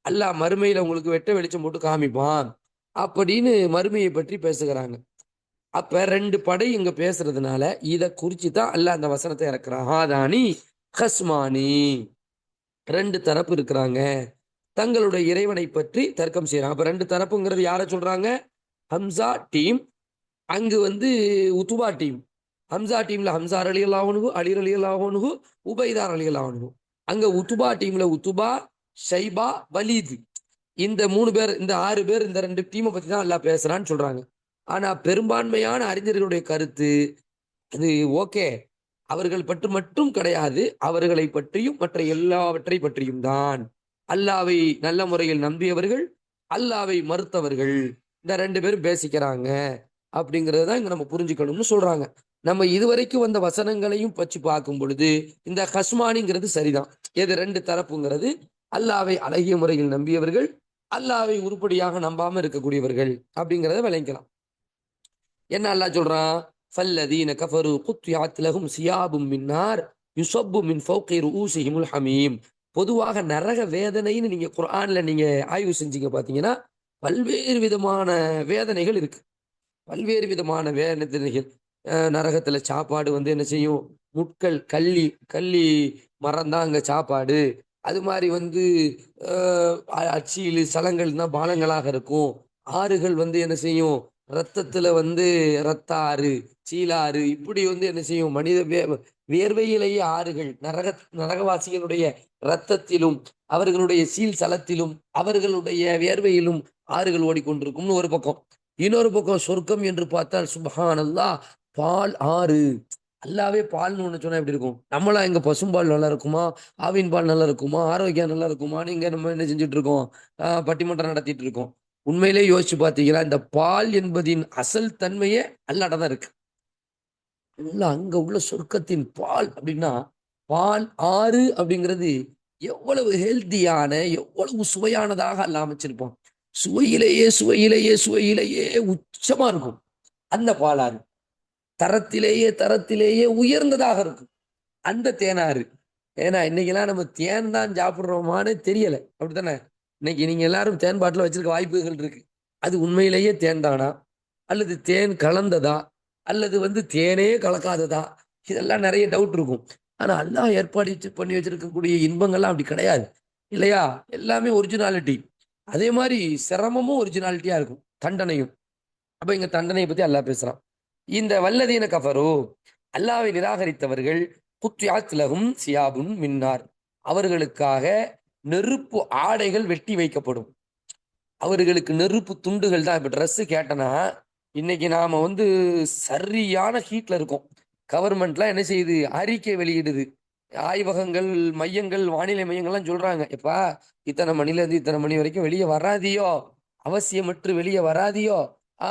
அல்லாஹ் மறுமையில உங்களுக்கு வெட்ட வெளிச்சம் போட்டு காமிப்பான் அப்படின்னு மறுமையை பற்றி பேசுகிறாங்க. அப்ப 2 படை இங்க பேசுறதுனால இத குறிச்சு தான் அல்லாஹ் அந்த வசனத்தை இறக்குறான். ஹாதானி ஹஸ்மானி, 2 தரப்பு இருக்கிறாங்க, தங்களுடைய இறைவனை பற்றி தர்க்கம் செய்யறாங்க. அப்ப 2 தரப்புங்கிறது யார சொல்றாங்க? ஹம்சா டீம், அங்கு வந்து உத்துபா டீம். ஹம்சா டீம்ல ஹம்சா ரலியல்லாஹு அன்ஹு, அலி ரலியல்லாஹு அன்ஹு, உபைதா ரலியல்லாஹு அன்ஹு. அங்க உத்துபா டீம்ல உத்துபா, ஷைபா, வலீத். இந்த 3 பேர், இந்த 6 பேர், இந்த 2 டீமை பத்தி தான் எல்லாம் பேசுறான்னு சொல்றாங்க. ஆனா பெரும்பான்மையான அறிஞர்களுடைய கருத்து அது ஓகே, அவர்கள் பற்றி மட்டும் கிடையாது, அவர்களை பற்றியும் மற்ற எல்லாவற்றை பற்றியும் தான். அல்லாவை நல்ல முறையில் நம்பியவர்கள், அல்லாவை மறுத்தவர்கள், இந்த 2 பேரும் பேசிக்கிறாங்க அப்படிங்கறது தான் இங்க நம்ம புரிஞ்சுக்கணும்னு சொல்றாங்க. நம்ம இதுவரைக்கும் வந்த வசனங்களையும் வச்சு பார்க்கும் பொழுது இந்த ஹஸ்மானிங்கிறது சரிதான். எது 2 தரப்புங்கிறது அல்லாவை அழகிய முறையில் நம்பியவர்கள், அல்லாவை உருப்படியாக நம்பாம இருக்கக்கூடியவர்கள் அப்படிங்கிறத விளங்கிக்கலாம். என்ன அல்லாஹ் சொல்றான்? ஃபல்லதீன கஃபரு குத்யாத் லஹும் சியாபும் மின் நார் யுஸப்பு மின் ஃபௌகி ரூஸிஹிமுல் ஹமீம். பொதுவாக நரக வேதனைன்னு நீங்க குர்ஆன்ல நீங்க ஆய்வு செஞ்சீங்க பாத்தீங்கன்னா பல்வேறு விதமான வேதனைகள் இருக்கு. பல்வேறு விதமான வேதனைகள். நரகத்துல சாப்பாடு வந்து என்ன செய்யும்? முட்கள், கள்ளி கள்ளி மரம் தான் அங்க சாப்பாடு. அது மாதிரி வந்து அச்சீலு சலங்கள் தான் பானங்களாக இருக்கும். ஆறுகள் வந்து என்ன செய்யும்? ரத்தத்துல வந்து ரத்த ஆறு, சீலாறு, இப்படி வந்து என்ன செய்யும்? மனித வியர்வையிலேயே ஆறுகள், நரகவாசிகளுடைய ரத்தத்திலும் அவர்களுடைய சீல் சலத்திலும் அவர்களுடைய வியர்வையிலும் ஆறுகள் ஓடிக்கொண்டிருக்கும்னு ஒரு பக்கம். இன்னொரு பக்கம் சொர்க்கம் என்று பார்த்தால் சுப்ஹானல்லாஹ், பால் ஆறு. அல்லாவே பால்னு ஒண்ணு சொன்னா எப்படி இருக்கும்? நம்மளா இங்க பசும்பால் நல்லா இருக்குமா, ஆவின் பால் நல்லா இருக்குமா, ஆரோக்கியம் நல்லா இருக்குமான்னு இங்க நம்ம என்ன செஞ்சுட்டு இருக்கோம்? பட்டிமன்றம் நடத்திட்டு இருக்கோம். உண்மையிலே யோசிச்சு பார்த்தீங்கன்னா இந்த பால் என்பதின் அசல் தன்மையே அல்லாட தான் இருக்கு. அங்க உள்ள சொர்க்கத்தின் பால் அப்படின்னா, பால் ஆறு அப்படிங்கிறது எவ்வளவு ஹெல்த்தியான, எவ்வளவு சுவையானதாக அல்ல அமைச்சிருப்போம். சுவையிலேயே சுவையிலேயே சுவையிலேயே உச்சமா இருக்கும் அந்த பாலாறு. தரத்திலேயே தரத்திலேயே உயர்ந்ததாக இருக்கும் அந்த தேனாறு. ஏன்னா இன்னைக்கெல்லாம் நம்ம தேன் தான் சாப்பிடுறோமான்னு தெரியல, அப்படித்தானே? இன்னைக்கு நீங்க எல்லாரும் தேன் பாட்டில் வச்சிருக்க வாய்ப்புகள் இருக்கு. அது உண்மையிலேயே தேன் தானா, அல்லது தேன் கலந்ததா, அல்லது வந்து தேனே கலக்காததா, இதெல்லாம் நிறைய டவுட் இருக்கும். ஆனா அல்லாஹ் ஏற்பாடு பண்ணி வச்சிருக்கக்கூடிய இன்பங்கள்லாம் அப்படி கிடையாது, இல்லையா? எல்லாமே ஒரிஜினாலிட்டி. அதே மாதிரி சிரமமும் ஒரிஜினாலிட்டியா இருக்கும், தண்டனையும். அப்ப இங்க தண்டனையை பத்தி அல்லாஹ் பேசுறான். இந்த வல்லதீன கஃபரு, அல்லாவை நிராகரித்தவர்கள், குத்யாத் லஹும் சியாபுன் மின்னார், அவர்களுக்காக நெருப்பு ஆடைகள் வெட்டி வைக்கப்படும். அவர்களுக்கு நெருப்பு துண்டுகள் தான். இப்ப ட்ரெஸ் கேட்டனா, இன்னைக்கு நாம வந்து சரியான ஹீட்ல இருக்கோம். கவர்மெண்ட்லாம் என்ன செய்யுது? அறிக்கை வெளியிடுது. ஆய்வகங்கள், மையங்கள், வானிலை மையங்கள்லாம் சொல்றாங்க, எப்பா இத்தனை மணில இருந்து இத்தனை மணி வரைக்கும் வெளியே வராதியோ, அவசியமற்று வெளியே வராதியோ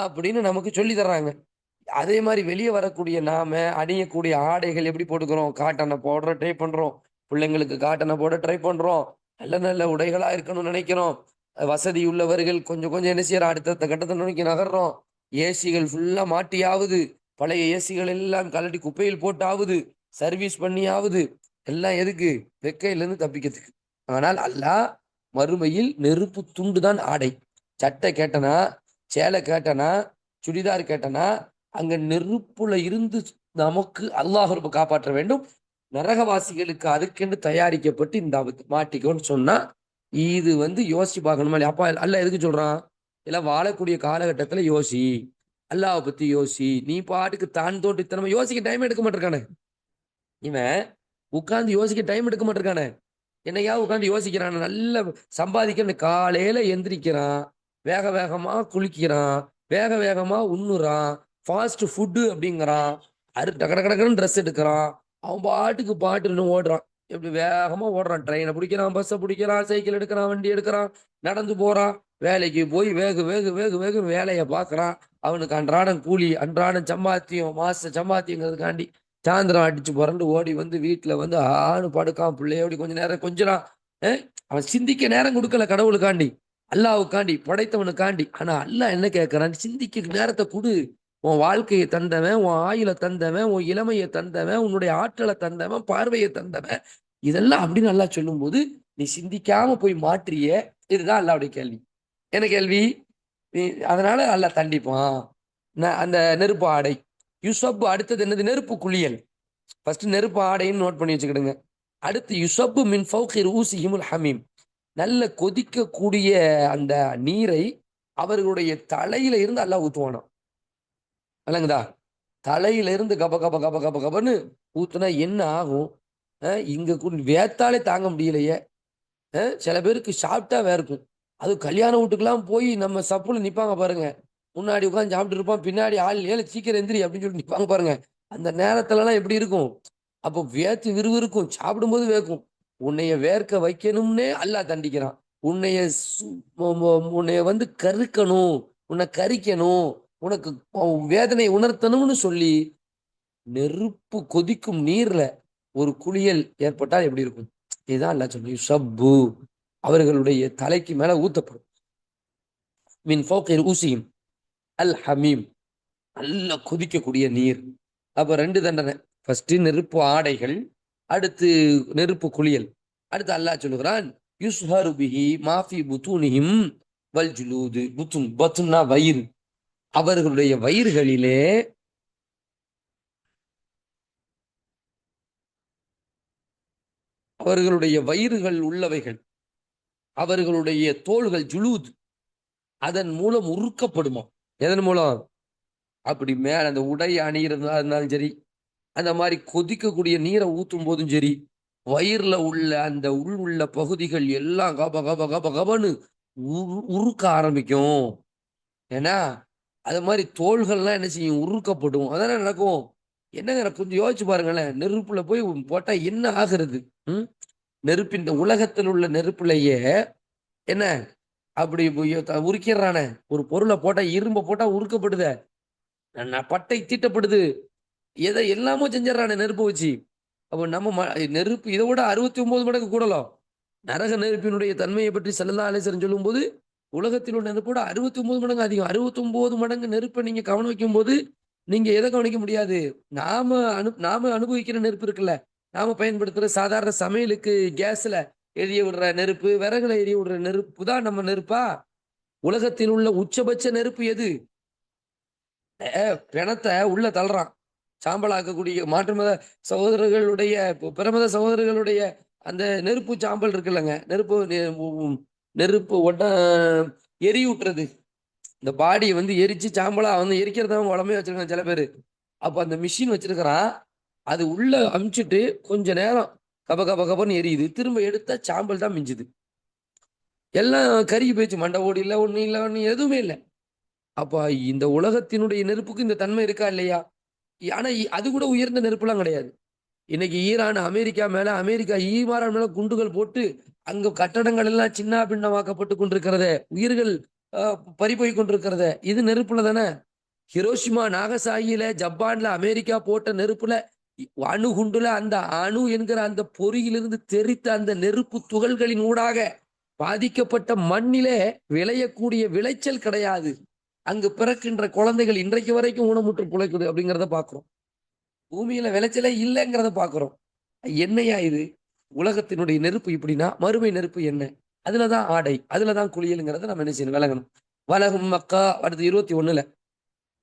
அப்படின்னு நமக்கு சொல்லி தர்றாங்க. அதே மாதிரி வெளியே வரக்கூடிய நாம அணியக்கூடிய ஆடைகள் எப்படி போட்டுக்கிறோம்? காட்டனை போடுற ட்ரை பண்றோம், பிள்ளைங்களுக்கு காட்டனை போட ட்ரை பண்றோம், நல்ல நல்ல உடைகளா இருக்கணும்னு நினைக்கிறோம். வசதி உள்ளவர்கள் கொஞ்சம் கொஞ்சம் என்ன செய்யறோம்? அடுத்த கட்டத்தை நோக்கி நகர்றோம். ஏசிகள் ஃபுல்லா மாட்டியாவது, பழைய ஏசிகள் எல்லாம் கலட்டி குப்பையில் போட்டாவது, சர்வீஸ் பண்ணியாவது, எல்லாம் எதுக்கு? வெக்கையிலிருந்து தப்பிக்கிறதுக்கு. ஆனால் அல்லாஹ் மறுமையில் நெருப்பு துண்டு தான் ஆடை. சட்டை கேட்டனா, சேலை கேட்டனா, சுடிதார் கேட்டனா, அங்க நெருப்புல இருந்து நமக்கு அல்லாஹ் காப்பாற்ற வேண்டும். நரகவாசிகளுக்கு அதுக்கென்று தயாரிக்கப்பட்டு இந்த மாட்டிக்கோன்னு சொன்னா, இது வந்து யோசிச்சு பார்க்கணுமா இல்லையா? அப்பா அல்லாஹ் எதுக்கு சொல்றான்? எல்லாம் வாழக்கூடிய காலகட்டத்துல யோசி, அல்லாஹ் பத்தி யோசி. நீ பாட்டுக்கு தான் தோட்டு இத்தனை யோசிக்க டைம் எடுக்க மாட்டிருக்கானே இவன், உட்கார்ந்து யோசிக்க டைம் எடுக்க மாட்டிருக்கானே. என்னையா உட்காந்து யோசிக்கிறான்? நல்ல சம்பாதிக்க காலையில எந்திரிக்கிறான், வேக வேகமா குளிக்கிறான், வேக வேகமா உண்ணுறான், ஃபாஸ்ட் ஃபுட்டு அப்படிங்கிறான், டக்கு டக்குன்னு ட்ரெஸ் எடுக்கிறான், அவன் பாட்டுக்கு பாட்டுன்னு ஓடுறான். எப்படி வேகமா ஓடுறான்? ட்ரெயினை பிடிக்கிறான், பஸ்ஸை பிடிக்கிறான், சைக்கிள் எடுக்கிறான், வண்டி எடுக்கிறான், நடந்து போறான், வேலைக்கு போய் வேகு வேகு வேகு வேகு வேலையை பார்க்கறான். அவனுக்கு அன்றாடம் கூலி, அன்றாடம் சம்பாத்தியம், மாச சம்பாத்தியங்கிறதுக்காண்டி சாயந்தரம் அடிச்சு புரண்டு ஓடி வந்து வீட்டுல வந்து ஆணு படுக்கான், பிள்ளையோடி கொஞ்ச நேரம் கொஞ்சலாம். அவன் சிந்திக்க நேரம் கொடுக்கல கடவுளுக்காண்டி, அல்லாவுக்காண்டி, படைத்தவனுக்காண்டி. ஆனா அல்லாஹ் என்ன கேட்கறான்? சிந்திக்க நேரத்தை கொடு, உன் வாழ்க்கையை தந்தவன், உன் ஆயுளை தந்தவன், உன் இளமையை தந்தவன், உன்னுடைய ஆற்றலை தந்தவன், பார்வையை தந்தவன், இதெல்லாம் அப்படின்னு அல்லாஹ் சொல்லும்போது நீ சிந்திக்காம போய் மாற்றிய. இதுதான் அல்லாஹ்வுடைய கேள்வி. என்ன கேள்வி? நீ அதனால அல்லாஹ் தண்டிப்பான். அந்த நெருப்பு ஆடை யுசப்பு. அடுத்தது என்னது? நெருப்பு குளியல். ஃபர்ஸ்ட் நெருப்பு ஆடைன்னு நோட் பண்ணி வச்சுக்கிடுங்க. அடுத்து யுசப்பு மின் ஃபௌகி ரூசிஹிமுல் ஹமீம். நல்ல கொதிக்கக்கூடிய அந்த நீரை அவர்களுடைய தலையில இருந்து அல்லாஹ் ஊத்துவானாம். விளங்குதா? தலையில இருந்து கப கப கப கப கபன்னு ஊத்துனா என்ன ஆகும்? இங்க வேத்தாலே தாங்க முடியலையே. சில பேருக்கு சாப்பிட்டா வேர்க்கும். அது கல்யாண வீட்டுக்கெல்லாம் போய் நம்ம சப்புல நிப்பாங்க பாருங்க. முன்னாடி உட்காந்து சாப்பிட்டு இருப்பான், பின்னாடி ஆள் ஏழு சீக்கிரம் எந்திரி அப்படின்னு சொல்லி நிப்பாங்க பாருங்க. அந்த நேரத்துல எல்லாம் எப்படி இருக்கும்? அப்போ வேர்த்து விறுவிறுக்கும், சாப்பிடும்போது வேர்க்கும். உன்னைய வேர்க்க வைக்கணும்னே அல்லாஹ் தண்டிக்கிறான். உன்னைய உன்னைய வந்து கருக்கணும், உன்னை கரிக்கணும், உனக்கு வேதனை உணர்த்தணும்னு சொல்லி நெருப்பு கொதிக்கும் நீர்ல ஒரு குளியல் ஏற்பட்டால் எப்படி இருக்கும்? இதுதான் அல்லாஹ் சொல்லி ஷப்பு அவர்களுடைய தலைக்கு மேல ஊத்தப்படும். மின் ஃபௌகி ரூசிஹிம் அல் ஹமீம். நல்ல கொதிக்கக்கூடிய நீர். அப்ப ரெண்டு தண்டனை. ஃபர்ஸ்ட் நெருப்பு ஆடைகள், அடுத்து நெருப்பு குளியல். அடுத்து அல்லாஹ் சொல்லுகிறான் யுஸ்ஹரு பிஹி மாஃபி புத்தூனிஹிம் வல் ஜுலூது. புத்துன் பத்துன்னா வயிறு. அவர்களுடைய வயிறுகளிலே அவர்களுடைய வயிறுகள் உள்ளவைகள், அவர்களுடைய தோள்கள் ஜுலூத், அதன் மூலம் உருக்கப்படுமா. எதன் மூலம்? அப்படி மேல அந்த உடை அணிகிறதா இருந்தாலும் சரி, அந்த மாதிரி கொதிக்கக்கூடிய நீரை ஊத்தும் போதும் சரி, வயிறுல உள்ள அந்த உள்ள பகுதிகள் எல்லாம் கப கப கப கபன்னு உருக்க ஆரம்பிக்கும். ஏன்னா அது மாதிரி தோள்கள்லாம் என்ன செய்யும்? உருக்கப்படும். அதானே நடக்கும். என்னங்க கொஞ்சம் யோசிச்சு பாருங்களேன். நெருப்புல போய் போட்டா என்ன ஆகுறது? ம் நெருப்பின் உலகத்தில் உள்ள நெருப்புலையே என்ன அப்படி உருக்கிறானே. ஒரு பொருளை போட்டா, இரும்ப போட்டா உருக்கப்படுத, பட்டை தீட்டப்படுது, எதை எல்லாமோ செஞ்சிடறானே நெருப்பு வச்சு. அப்போ நம்ம நெருப்பு இதை விட 69 மடங்கு கூடலாம். நரக நெருப்பினுடைய தன்மையை பற்றி ஸல்லல்லாஹு அலைஹி வஸல்லம் சொல்லும்போது உலகத்தில் உள்ள நெருப்போட 69 மடங்கு அதிகம். 69 மடங்கு நெருப்பை நீங்க கவனம் வைக்கும் போது நீங்க எதை கவனிக்க முடியாது? நாம அனுபவிக்கிற நெருப்பு இருக்குல்ல, நாம பயன்படுத்துற சாதாரண சமையலுக்கு கேஸ்ல எரிய விடுற நெருப்பு, விறகுல எரிய விடுற நெருப்பு தான் நம்ம நெருப்பா? உலகத்தில் உள்ள உச்சபட்ச நெருப்பு எது? பிணத்தை உள்ள தள்ளுறான். சாம்பலாக்கக்கூடிய மாற்று மத சகோதரர்களுடைய, பிரமத சகோதரர்களுடைய அந்த நெருப்பு சாம்பல் இருக்குல்லங்க, நெருப்பு ஒட்ட எரியூட்டுறது. இந்த பாடியை வந்து எரிச்சு சாம்பலா வந்து எரிக்கிறத அவங்க உடம்பே வச்சிருக்காங்க சில பேர். அப்ப அந்த மிஷின் வச்சிருக்கிறான். அது உள்ள அமிச்சிட்டு கொஞ்ச நேரம் கப கப கபன்னு எரியுது. திரும்ப எடுத்தா சாம்பல் தான் மிஞ்சுது. எல்லாம் கருகி போயிடுச்சு. மண்டை ஓடி இல்லை, ஒண்ணு இல்லை, ஒண்ணு எதுவுமே இல்லை. அப்ப இந்த உலகத்தினுடைய நெருப்புக்கு இந்த தன்மை இருக்கா இல்லையா? ஆனா அது கூட உயர்ந்த நெருப்புலாம் கிடையாது. இன்னைக்கு ஈரான் அமெரிக்கா மேல, அமெரிக்கா ஈரான் மேல குண்டுகள் போட்டு அங்க கட்டடங்கள் எல்லாம் சின்ன பின்னமாக்கப்பட்டு கொண்டிருக்கிறத, உயிர்கள் பறிபோய் கொண்டிருக்கிறத, இது நெருப்புல தானே. ஹிரோஷிமா நாகசாகியில ஜப்பான்ல அமெரிக்கா போட்ட நெருப்புல அணு குண்டுல அந்த அணு என்கிற அந்த பொறியிலிருந்து தெரித்த அந்த நெருப்பு துகள்களின் ஊடாக பாதிக்கப்பட்ட மண்ணிலே விளையக்கூடிய விளைச்சல் கிடையாது. அங்கு பிறக்கின்ற குழந்தைகள் இன்றைக்கு வரைக்கும் ஊனமுற்று பிழைக்குது அப்படிங்கிறத பாக்குறோம். பூமியில விளைச்சலே இல்லைங்கிறத பாக்குறோம். என்னையா இது? உலகத்தினுடைய நெருப்பு இப்படின்னா மறுமை நெருப்பு என்ன? அதுலதான் ஆடை, அதுலதான் குளியலுங்கிறத நம்ம என்ன செய்யணும்? விளங்கணும். வலகும் மக்கா. அடுத்து 21ல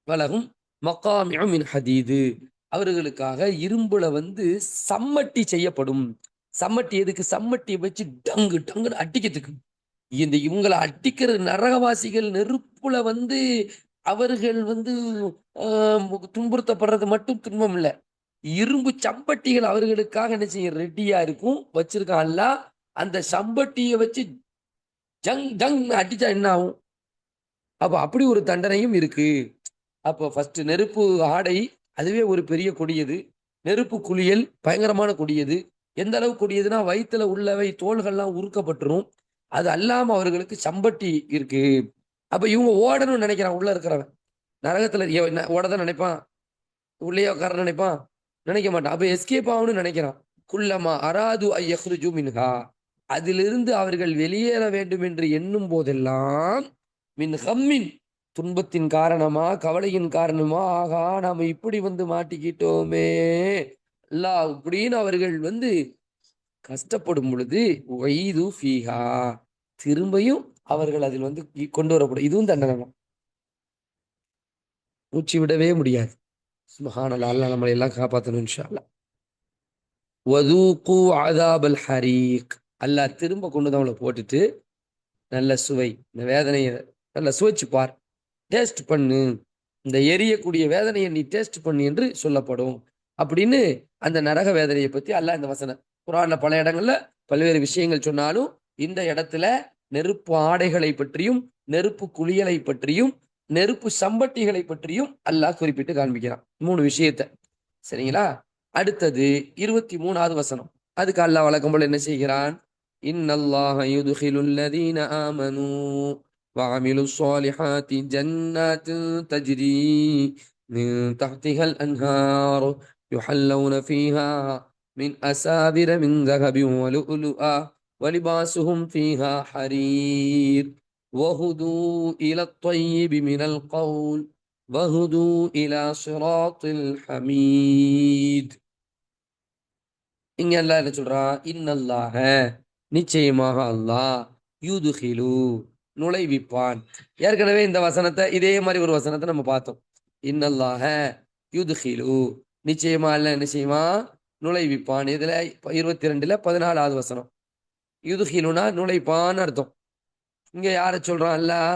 வலகும் மக்காமிஉ மின் ஹதீது. அவர்களுக்காக இரும்புல வந்து சம்மட்டி செய்யப்படும். சம்மட்டி எதுக்கு? சம்மட்டியை வச்சு டங்கு டங்குன்னு அடிக்கிறதுக்கு. இந்த இவங்களை அடிக்கிற நரகவாசிகள் நெருப்புல வந்து அவர்கள் வந்து துன்புறுத்தப்படுறது மட்டும் துன்பம் இல்லை. இரும்பு சம்பட்டிகள் அவர்களுக்காக என்ன செய்ய ரெடியா இருக்கும், வச்சிருக்கான்ல. அந்த சம்பட்டியை வச்சு ஜங் ஜங் அடிச்சா என்ன ஆகும்? அப்ப அப்படி ஒரு தண்டனையும் இருக்கு. அப்போ ஃபர்ஸ்ட் நெருப்பு ஆடை, அதுவே ஒரு பெரிய கொடியது. நெருப்பு குளியல் பயங்கரமான கொடியது. எந்த அளவு கொடியதுன்னா வயிற்றுல உள்ளவை தோள்கள்லாம் உருக்கப்பட்டுரும். அது அல்லாம அவர்களுக்கு சம்பட்டி இருக்கு. அப்ப இவங்க ஓடணும்னு நினைக்கிறான். உள்ள இருக்கிறவன் நரகத்துல ஓடதான் நினைப்பான், உள்ளே உட்கார நினைப்பான், நினைக்க மாட்டான். அப்ப எஸ்கேப் ஆகணும்னு நினைக்கிறான். குல்லமா அராது ஐயஹ்ருஜு மின்ஹா. அதிலிருந்து அவர்கள் வெளியேற வேண்டும் என்று எண்ணும் போதெல்லாம் மின் ஹம்மின் துன்பத்தின் காரணமா, கவலையின் காரணமா, ஆகா நாம இப்படி வந்து மாட்டிக்கிட்டோமே அல்லாஹ் அப்படின்னு அவர்கள் வந்து கஷ்டப்படும் பொழுது ஒய்து ஃபீஹா, திரும்பியும் அவர்கள் அதில் வந்து கொண்டு வரப்படும். இதுவும் தண்டனை தான். மூச்சு விடவே முடியாது. சுப்ஹானல்லாஹ், அல்லாஹ் நம்மளை எல்லாம் காப்பாற்றணும் இன்ஷா அல்லாஹ். வதூகு அதாபல் ஹரீக், அல்லாஹ் திரும்ப கொண்டு வந்து அவளை போட்டுட்டு நல்ல சுவை, இந்த வேதனையை நல்ல சுவைச்சு பார், டேஸ்ட் பண்ணு, இந்த எரியக்கூடிய வேதனையை நீ டேஸ்ட் பண்ணு என்று சொல்லப்படும் அப்படின்னு அந்த நரக வேதனையை பத்தி அல்லாஹ் இந்த வசனம் குர்ஆன்ல பல இடங்கள்ல பல்வேறு விஷயங்கள் சொன்னாலும் இந்த இடத்துல நெருப்பு ஆடைகளை பற்றியும் நெருப்பு குளியலை பற்றியும் நெருப்பு சம்பட்டிகளை பற்றியும் அல்லாஹ் குறிப்பிட்டு காண்பிக்கிறான். 3 விஷயத்தை. சரிங்களா? அடுத்தது 23வது வசனம். அதுக்கு அல்லாஹ் வழக்கம் போல என்ன செய்கிறான்? இன்னல்லாஹ யுத்கிலுல் லதீன ஆமனூ وعملوا الصالحات جنات تجري من تحتها الأنهار يحلون فيها من أساور من ذهب ولؤلؤا ولباسهم فيها حرير وهدوا إلى الطيب من القول وهدوا إلى صراط الحميد. இங்க அல்லாஹ் என்ன சொல்றான்? இன்னல்லாஹ, நிச்சயமாக அல்லாஹ், யுதுகிலு, நுழைவிப்பான். ஏற்கனவே இந்த வசனத்தை இதே மாதிரி ஒரு வசனத்தை நம்ம பார்த்தோம். இன்னல்லாஹ யுதுகிலு, நிச்சயமா அல்லாஹ் என்ன செய்வான்? நுழைவிப்பான். இதுல 22ல 14வது வசனம். யுதுகிலுனா நுழைப்பான்னு அர்த்தம். இங்க யார சொல்றான் அல்லாஹ்?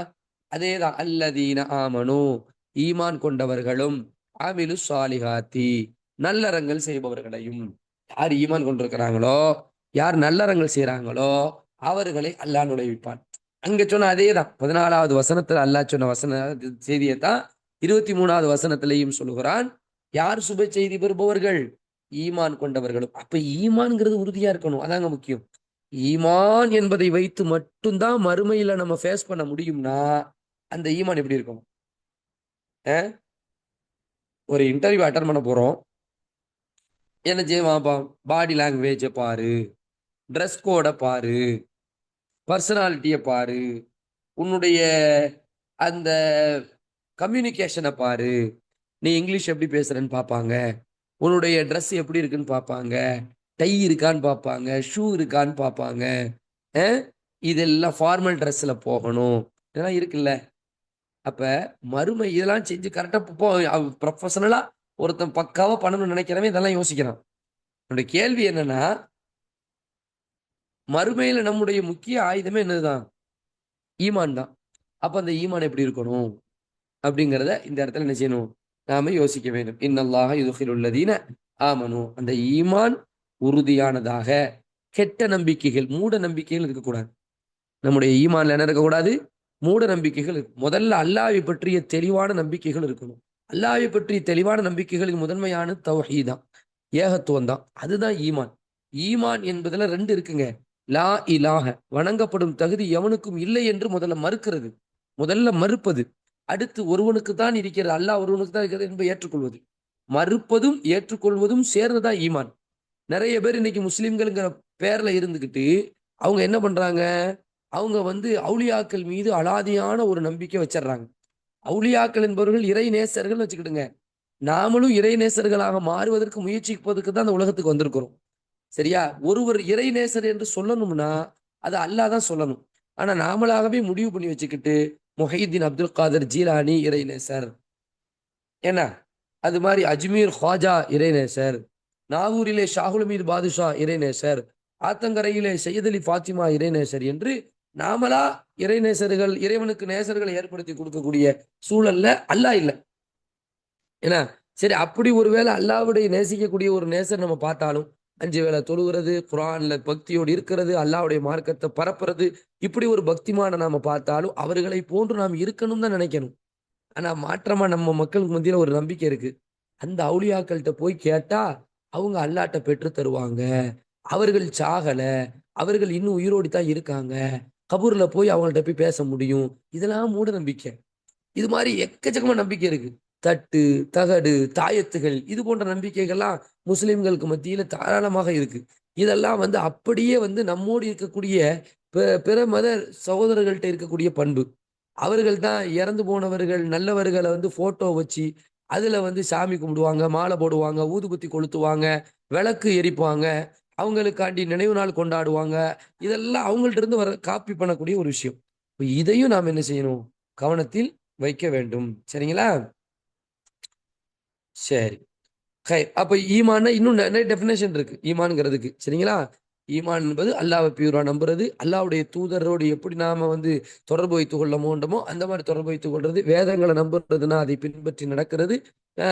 அதேதான், அல்லதீன ஆமனு, ஈமான் கொண்டவர்களும், அமிலு சாலிஹாத்தி, நல்லறங்கள் செய்பவர்களையும். யார் ஈமான் கொண்டிருக்கிறாங்களோ, யார் நல்லறங்கள் செய்யறாங்களோ அவர்களை அல்லாஹ் நுழைவிப்பான். அங்க சொன்ன அதேதான் 14வது வசனத்துல அல்லாஹ் சொன்ன வசன செய்தியைத்தான் 23வது வசனத்திலையும் சொல்லுகிறான். யார் சுப செய்தி பெறுபவர்கள்? ஈமான் கொண்டவர்களும். அப்ப ஈமான்ங்கிறது உறுதியா இருக்கணும், அதாங்க முக்கியம். ஈமான் என்பதை வைத்து மட்டும்தான் மறுமையில நம்ம ஃபேஸ் பண்ண முடியும்னா அந்த ஈமான் எப்படி இருக்கும்? ஒரு இன்டர்வியூ அட்டன் பண்ண போறோம், என்ன செய்வாப்பா? பாடி லாங்குவேஜை பாரு, ட்ரெஸ் கோடை பாரு, பர்சனாலிட்டியை பாரு, உன்னுடைய அந்த கம்யூனிகேஷனை பாரு, நீ இங்கிலீஷ் எப்படி பேசுறன்னு பார்ப்பாங்க, உன்னுடைய ட்ரெஸ் எப்படி இருக்குன்னு பார்ப்பாங்க, டை இருக்கான்னு பார்ப்பாங்க, ஷூ இருக்கான்னு பார்ப்பாங்க. இதெல்லாம் ஃபார்மல் ட்ரெஸ்ல போகணும், இதெல்லாம் இருக்குல்ல. அப்ப மறுமை இதெல்லாம் செஞ்சு கரெக்டா ப்ரொஃபஷனலா ஒருத்தன் பக்காவா பண்ணணும்னு நினைக்கிறவன் இதெல்லாம் யோசிக்கிறான். என்னுடைய கேள்வி என்னன்னா, மறுமையில நம்முடைய முக்கிய ஆயுதமே என்னதுதான்? ஈமான் தான். அப்ப அந்த ஈமான் எப்படி இருக்கணும் அப்படிங்கிறத இந்த இடத்துல என்ன செய்யணும்? நாம யோசிக்க வேண்டும். இன்னல்லாஹ யுத்கிலுல் லதீன ஆமனு, அந்த ஈமான் உறுதியானதாக, கெட்ட நம்பிக்கைகள், மூட நம்பிக்கைகள் இருக்கக்கூடாது. நம்முடைய ஈமான்ல என்ன இருக்கக்கூடாது? மூட நம்பிக்கைகள். முதல்ல அல்லாஹ்வை பற்றிய தெளிவான நம்பிக்கைகள் இருக்கணும். அல்லாஹ்வை பற்றிய தெளிவான நம்பிக்கைகளின் முதன்மையான தௌஹீத் தான், ஏகத்துவம் தான். அதுதான் ஈமான். ஈமான் என்பதுல 2 இருக்குங்க. லா இலாஹ, வணங்கப்படும் தகுதி எவனுக்கும் இல்லை என்று முதல்ல மறுக்கிறது, முதல்ல மறுப்பது. அடுத்து ஒருவனுக்கு தான் இருக்கிறது, அல்லாஹ் ஒருவனுக்கு தான் இருக்கிறது என்பதை ஏற்றுக்கொள்வது. மறுப்பதும் ஏற்றுக்கொள்வதும் சேர்ந்ததான் ஈமான். நிறைய பேர் இன்னைக்கு முஸ்லிம்கள்ங்கிற பேர்ல இருந்துகிட்டு அவங்க என்ன பண்றாங்க? அவங்க வந்து அவுலியாக்கள் மீது அலாதியான ஒரு நம்பிக்கை வச்சிடுறாங்க. அவுலியாக்கள் என்பவர்கள் இறை நேசர்கள் வச்சுக்கிடுங்க. நாமளும் இறை நேசர்களாக மாறுவதற்கு முயற்சிப்பதற்கு தான் அந்த உலகத்துக்கு வந்திருக்கிறோம். சரியா? ஒருவர் இறை நேசர் என்று சொல்லணும்னா அது அல்லாஹ் தான் சொல்லணும். ஆனா நாமளாகவே முடிவு பண்ணி வச்சுக்கிட்டு முஹைதீன் அப்துல் காதர் ஜீலானி இறைநேசர், என்ன அது மாதிரி அஜ்மீர் ख्वाजा இறைநேசர், நாகூரிலே ஷாகுல் மீது பாதுஷா இறைநேசர், ஆத்தங்கரையிலே சையத் அலி ஃபாத்திமா இறைநேசர் என்று நாமளா இறைநேசர்கள், இறைவனுக்கு நேசர்களை ஏற்படுத்தி கொடுக்கக்கூடிய சூழல்ல அல்லாஹ் இல்லை. ஏன்னா சரி, அப்படி ஒருவேளை அல்லாஹ்வுடைய நேசிக்கக்கூடிய ஒரு நேசர் நம்ம பார்த்தாலும் 5 வேளை தொழுகிறது, குர்ஆன்ல பக்தியோடு இருக்கிறது, அல்லாஹ்வுடைய மார்க்கத்தை பரப்புறது, இப்படி ஒரு பக்திமான நாம பார்த்தாலும் அவர்களை போன்று நாம் இருக்கணும் தான் நினைக்கணும். ஆனா மாற்றமா நம்ம மக்களுக்கு மத்தியில ஒரு நம்பிக்கை இருக்கு. அந்த அவுலியாக்கள்கிட்ட போய் கேட்டா அவங்க அல்லாஹ்ட்ட பெற்று தருவாங்க, அவர்கள் சாகல, அவர்கள் இன்னும் உயிரோடி தான் இருக்காங்க, கபூர்ல போய் அவங்கள்ட்ட போய் பேச முடியும். இதெல்லாம் மூட நம்பிக்கை. இது மாதிரி எக்கச்சக்கமா நம்பிக்கை இருக்கு. தட்டு, தகடு, தாயத்துகள், இது போன்ற நம்பிக்கைகள்லாம் முஸ்லிம்களுக்கு மத்தியில தாராளமாக இருக்கு. இதெல்லாம் வந்து அப்படியே வந்து நம்மோடு இருக்கக்கூடிய பிற மத சகோதரர்கள்ட்ட இருக்கக்கூடிய பண்பு. அவர்கள் தான் இறந்து போனவர்கள் நல்லவர்களை வந்து போட்டோ வச்சு அதுல வந்து சாமி கும்பிடுவாங்க, மாலை போடுவாங்க, ஊதுபத்தி கொளுத்துவாங்க, விளக்கு எரிப்பாங்க, அவங்களுக்காண்டி நினைவு நாள் கொண்டாடுவாங்க. இதெல்லாம் அவங்கள்ட்ட இருந்து வர காப்பி பண்ணக்கூடிய ஒரு விஷயம். இப்ப இதையும் நாம் என்ன செய்யணும்? கவனத்தில் வைக்க வேண்டும். சரிங்களா? சரி. அப்ப ஈமான்னா இன்னும் நிறைய டெஃபினேஷன் இருக்கு ஈமான்ங்கிறதுக்கு. சரிங்களா? ஈமான் என்பது அல்லாஹ்வை பியூரா நம்புறது, அல்லாஹ்வுடைய தூதரோடு எப்படி நாம வந்து தொடர்பு வைத்துக் கொள்ள வேண்டுமோ அந்த மாதிரி தொடர்பு வைத்துக் கொள்றது, வேதங்களை நம்புறதுன்னா அதை பின்பற்றி நடக்கிறது,